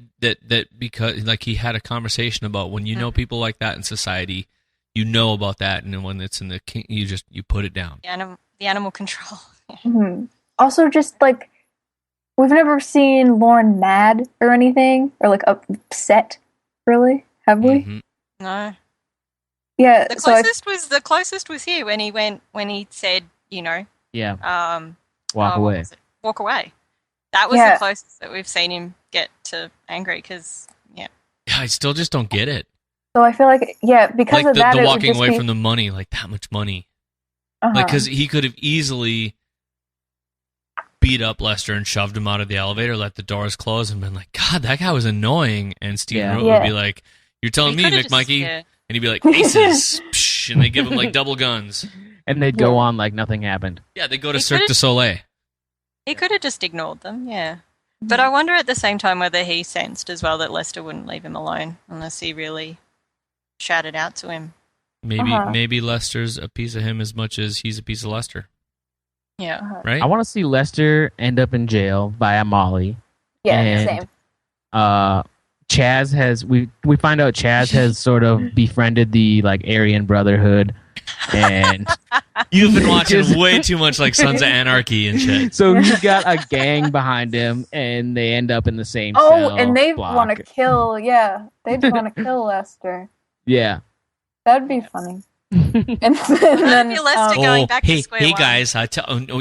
because like he had a conversation about when you know people like that in society, you know about that, and then when it's in the king, you put it down. The animal control. Mm-hmm. Also, just like we've never seen Lorne mad or anything, or like upset. Really, have we? Mm-hmm. No. Yeah. The closest was here when he said, walk away. Walk away. That was the closest that we've seen him get to angry because, I still just don't get it. So I feel like, because like of that, the walking away from the money, like that much money. Uh-huh. Like, because he could have easily beat up Lester and shoved him out of the elevator, let the doors close, and been like, God, that guy was annoying. And Steve Root would be like, you're telling me, McMikey? And he'd be like, aces. Psh, and they give him like double guns. And they'd go on like nothing happened. Yeah, they go to Cirque du Soleil. He could have just ignored them, yeah. But I wonder at the same time whether he sensed as well that Lester wouldn't leave him alone unless he really shouted out to him. Maybe Lester's a piece of him as much as he's a piece of Lester. Yeah. Right? I want to see Lester end up in jail via Molly. Yeah, and, same. Chaz has we find out Chaz has sort of befriended the like Aryan Brotherhood, and you've been watching way too much like Sons of Anarchy and shit. So he's got a gang behind him, and they end up in the same. Oh, and they want to kill. Yeah, they want to kill Lester. Yeah, that'd be funny. and then Lester going back to square one. Guys,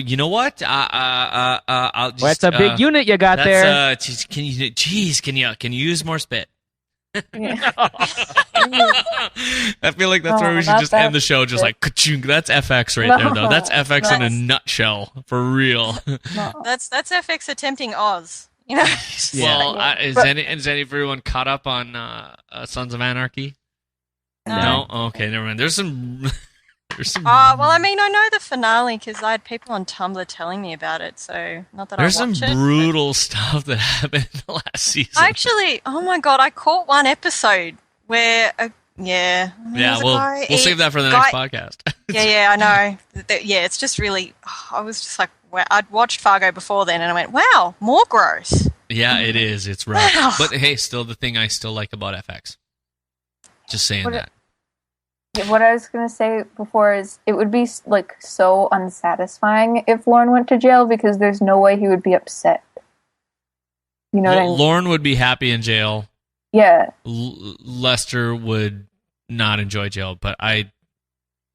you know what? I'll just, that's a big unit you got there. Can you use more spit? I feel like that's where we should just end the show. Just like ka-chung. That's FX right there, though. That's FX in a nutshell, for real. That's FX attempting Oz. Well, is everyone caught up on Sons of Anarchy? No? Okay, never mind. There's some. Well, I mean, I know the finale because I had people on Tumblr telling me about it, so not that there's I watched it. There's some brutal stuff that happened in the last season. Actually, oh my God, I caught one episode where Yeah. Yeah, we'll save that for the next podcast. Yeah, I know. Yeah, it's just really. I was just like, wow. I'd watched Fargo before then, and I went, wow, more gross. Yeah, it is. It's rough. Wow. But hey, still the thing I still like about FX. Just saying that. What I was going to say before is it would be like so unsatisfying if Lorne went to jail because there's no way he would be upset. You know what I mean? Lorne would be happy in jail. Yeah. Lester would not enjoy jail, but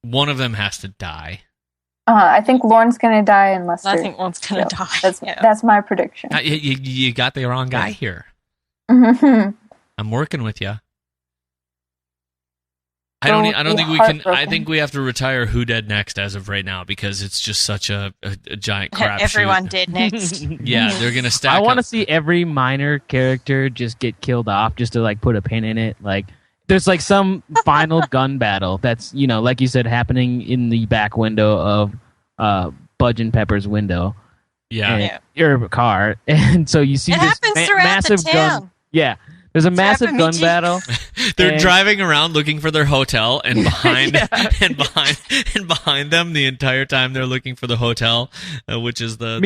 one of them has to die. I think Lorne's going to die and Lester. I think Lorne's going to die. That's my prediction. You got the wrong guy here. I'm working with you. I don't think we can. I think we have to retire Who Dead Next as of right now because it's just such a giant crap. Everyone dead next. Yeah, they're gonna stack. I want to see every minor character just get killed off, just to like put a pin in it. Like there's like some final gun battle that's like you said happening in the back window of Budge and Pepper's window. Yeah, your car, and so you see it this happens throughout massive the town. gun. Yeah. There's a massive gun battle. They're driving around looking for their hotel, and behind and behind them the entire time they're looking for the hotel, which is the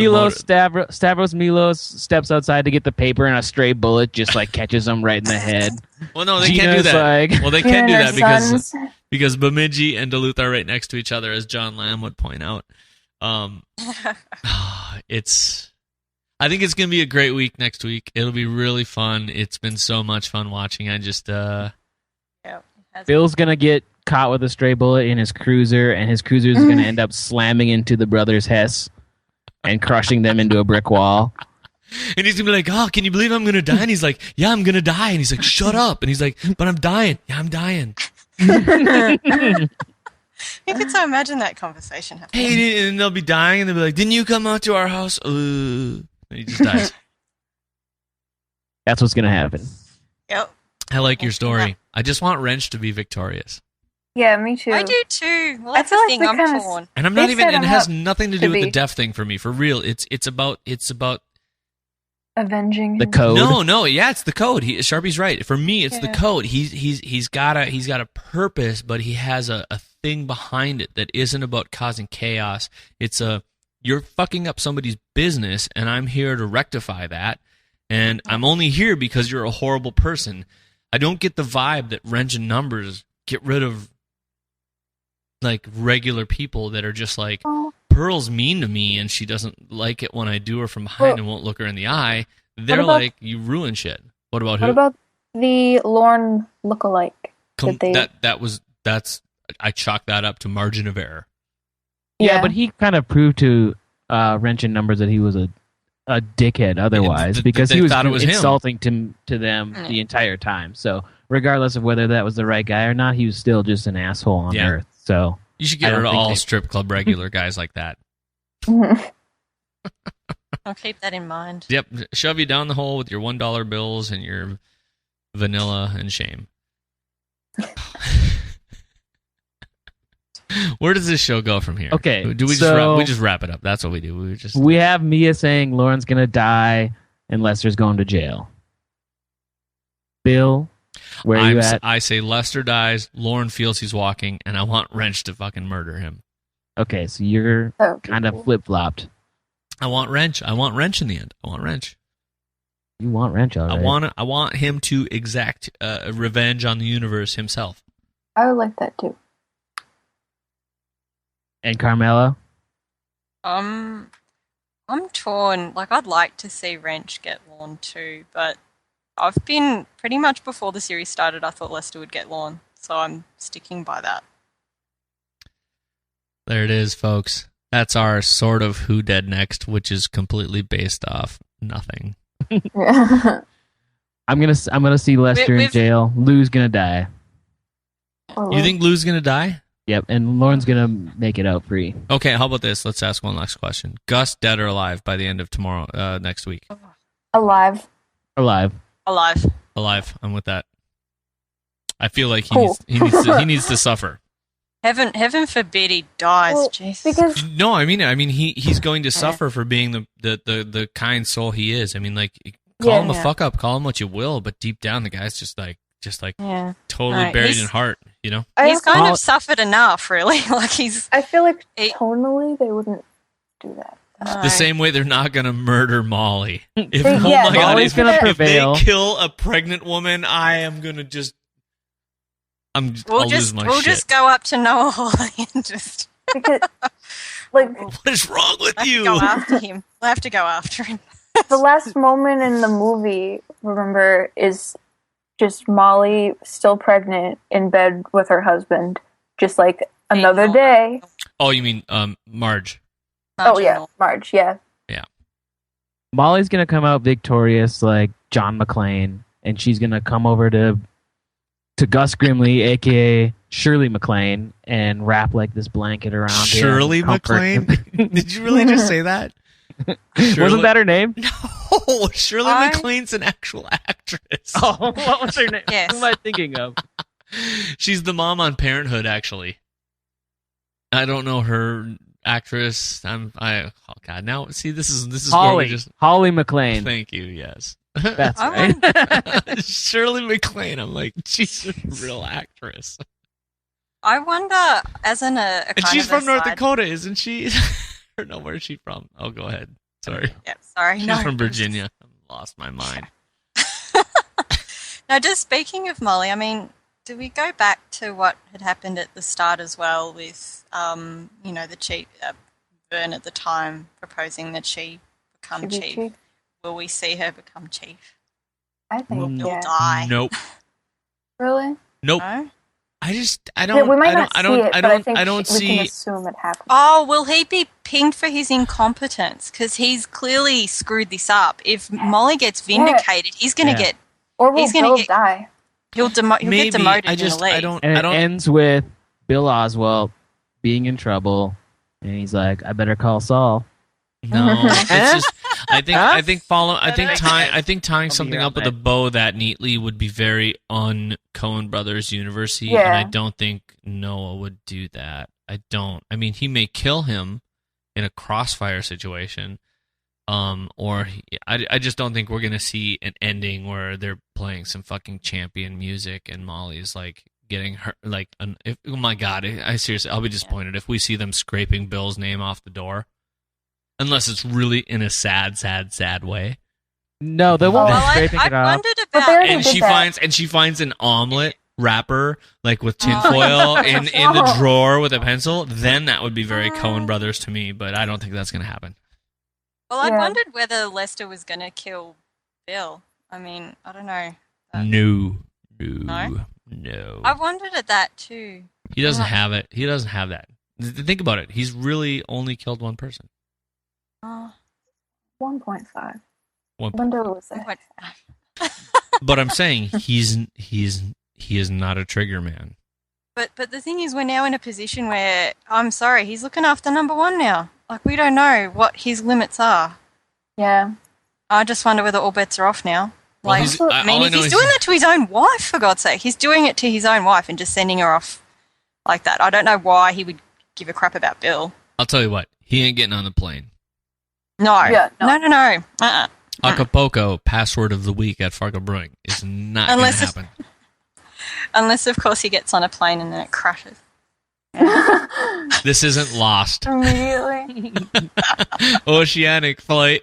Stavros Milos steps outside to get the paper, and a stray bullet just like catches him right in the head. Well, no, they can't do that. Well, they can't do that because Bemidji and Duluth are right next to each other, as John Lamb would point out. I think it's going to be a great week next week. It'll be really fun. It's been so much fun watching. I just... Bill's going to get caught with a stray bullet in his cruiser, and his cruiser is going to end up slamming into the brothers Hess and crushing them into a brick wall. And he's going to be like, oh, can you believe I'm going to die? And he's like, yeah, I'm going to die. And he's like, shut up. And he's like, but I'm dying. Yeah, I'm dying. You could so imagine that conversation happening. Hey, and they'll be dying, and they'll be like, didn't you come out to our house? And he just dies. That's what's going to happen. Yep. I like your story. I just want Wrench to be victorious. Yeah, me too. I do too. Well, that's the thing. I'm torn. And I'm not even. It has nothing to do with the deaf thing for me. For real, it's about avenging the code. No. Yeah, it's the code. Sharpie's right. For me, it's the code. He's got a purpose, but he has a thing behind it that isn't about causing chaos. It's you're fucking up somebody's business, and I'm here to rectify that. And I'm only here because you're a horrible person. I don't get the vibe that Wrench and Numbers get rid of like regular people that are just like, Pearl's mean to me, and she doesn't like it when I do her from behind and won't look her in the eye. They're like, you ruin shit. What about who? What about the Lorne lookalike? I chalk that up to margin of error. Yeah, but he kind of proved to Wrench and Numbers that he was a dickhead otherwise, because he was insulting to them the entire time. So regardless of whether that was the right guy or not, he was still just an asshole on Earth. So you should get rid of all strip club regular guys like that. I'll keep that in mind. Yep, shove you down the hole with your $1 bills and your vanilla and shame. Where does this show go from here? Okay, do we just wrap it up? That's what we do. We have Mia saying Lauren's gonna die and Lester's going to jail. Bill, where are you at? I say Lester dies, Lorne feels he's walking, and I want Wrench to fucking murder him. Okay, so you're kind of flip-flopped. I want Wrench. I want Wrench in the end. I want Wrench. You want Wrench, all right. I want him to exact revenge on the universe himself. I would like that too. And Carmela? I'm torn. Like, I'd like to see Wrench get Lorne too, but I've been pretty much before the series started, I thought Lester would get Lorne, so I'm sticking by that. There it is, folks. That's our sort of Who Dead Next, which is completely based off nothing. I'm gonna see Lester in jail. Lou's gonna die. You think Lou's gonna die? Yep, and Lauren's gonna make it out free. Okay, how about this? Let's ask one last question. Gus, dead or alive by the end of tomorrow, next week? Alive. Alive. I'm with that. I feel like he needs to suffer. Heaven forbid he dies. Well, Jesus. No, I mean he's going to suffer for being the kind soul he is. I mean, like, call him a fuck up, call him what you will, but deep down the guy's just like totally Right, buried he's- in heart, you know? He's kind Molly- of suffered enough, really. Like he's I feel like It- tonally they wouldn't do that. The same way they're not going to murder Molly. If, They- oh yeah, my God, Molly's if, gonna if prevail. they kill a pregnant woman, I am going to just... I'll lose my shit. just go up to Noah Hawley and just Because, like, What is wrong with have to you? go after him. We'll have to go after him. the last moment in the movie, remember, is just Molly still pregnant in bed with her husband. Just like another day. Oh, you mean Marge? Oh, yeah, Marge, yeah. Molly's gonna come out victorious like John McClane, and she's gonna come over to Gus Grimley, aka Shirley MacLaine, and wrap like this blanket around him. Shirley comfort MacLaine? him. Did you really just say that? Wasn't that her name? No, Shirley MacLaine's an actual actress. Oh, what was her name? Yes. Who am I thinking of? She's the mom on Parenthood, actually. I don't know her actress. Oh God, now see this is where we just Holly McClane. thank you. Yes, That's I right. Shirley MacLaine. I'm like, she's a real actress, I wonder, as a and kind she's of from North aside- Dakota, isn't she? Or no, where's she from? Oh, go ahead. Sorry, Yeah, sorry. she's no. from Virginia. I lost my mind. Now, just speaking of Molly, I mean, do we go back to what had happened at the start as well with, the chief, Vern at the time proposing that she become Should be chief? chief. Will we see her become chief? I think, He'll yeah. die. Nope, Really? nope. No? I don't. Yeah, we might I don't. not I see don't. it, I but I don't. think I don't we can see. assume it happened. Oh, will he be pinged for his incompetence? Because he's clearly screwed this up. If Molly gets vindicated, he's going to Yeah. get. Or will he's gonna Bill get- die? He'll Maybe get demoted I in just. the league. I don't. And I it don't. ends with Bill Oswalt being in trouble, and he's like, "I better call Saul." No, it's just. I think. Huh? I think follow. I think makes tying. sense. I think tying I'll be something here up all with a day. bow that neatly would be very un-Coen Brothers universe-y, and Yeah. I don't think Noah would do that. I don't. I mean, he may kill him in a crossfire situation, I just don't think we're gonna see an ending where they're playing some fucking champion music and Molly's like getting hurt. Like, oh my God, I seriously, I'll be disappointed if we see them scraping Bill's name off the door. Unless it's really in a sad way. No, they won't Well, be scraping I it off. wondered But about. they already And did she that. finds an omelet wrapper like with tinfoil in the drawer with a pencil. Then that would be very Coen Brothers to me, but I don't think that's gonna happen. Well, I Yeah. wondered whether Lester was going to kill Bill. I mean, I don't know. No. I wondered at that too. He doesn't have it. He doesn't have that. Think about it. He's really only killed one person. 1.5. One. Wonder was that? What- But I'm saying he is not a trigger man. But the thing is, we're now in a position where I'm sorry, he's looking after number one now. Like we don't know what his limits are. Yeah. I just wonder whether all bets are off now. Well, Like, he's- I mean, all I if know he's is doing that to his own wife, for God's sake, he's doing it to his own wife and just sending her off like that. I don't know why he would give a crap about Bill. I'll tell you what. He ain't getting on the plane. No. Yeah, no. No. Uh-uh. Acapulco password of the week at Fargo Brewing is not going to Unless it's- happen. Unless, of course, he gets on a plane and then it crashes. This isn't Lost. Immediately. Oceanic flight.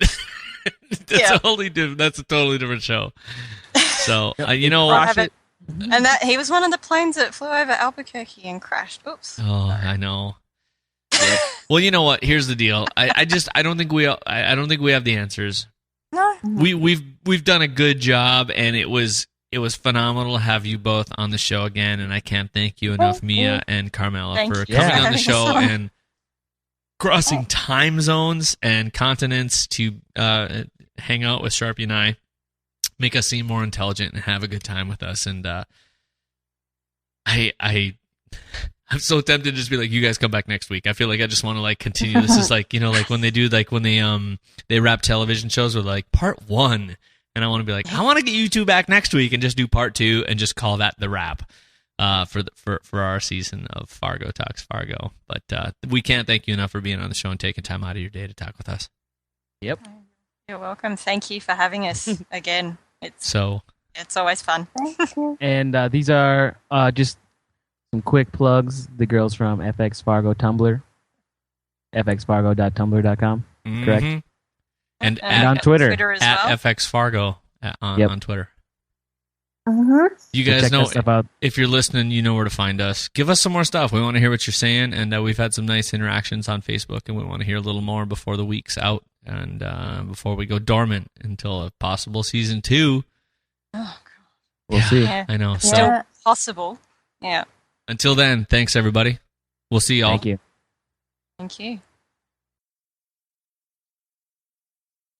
Yeah. That's a totally different show. So you I'll know. have it. And that he was one of the planes that flew over Albuquerque and crashed. Oops. Oh, I know. Well, you know what? Here's the deal. I don't think we have the answers. No. We've done a good job, and it was phenomenal to have you both on the show again. And I can't thank you enough, Mia and Carmela, Thank for you. coming Yeah. on the show Having us on. and crossing time zones and continents to hang out with Sharpie and I, make us seem more intelligent and have a good time with us. And I'm so tempted to just be like, you guys come back next week. I feel like I just want to like continue. This is like, like when they do, like when they wrap television shows with like part 1. And I want to be like, I want to get you two back next week and just do part 2 and just call that the wrap for our season of Fargo Talks Fargo. But we can't thank you enough for being on the show and taking time out of your day to talk with us. Yep. You're welcome. Thank you for having us again. It's So It's always fun. Thank you. And these are just some quick plugs. The girls from FXFargo Tumblr, fxfargo.tumblr.com, correct? And on Twitter. as at well. FXFargo on Twitter. Mm-hmm. You guys check know, that stuff out. if you're listening, you know where to find us. Give us some more stuff. We want to hear what you're saying, and we've had some nice interactions on Facebook, and we want to hear a little more before the week's out and before we go dormant until a possible season 2. Oh, We'll see. yeah. I know. Yeah. So Possible. Yeah. until then, thanks everybody. We'll see y'all. Thank you. Thank you.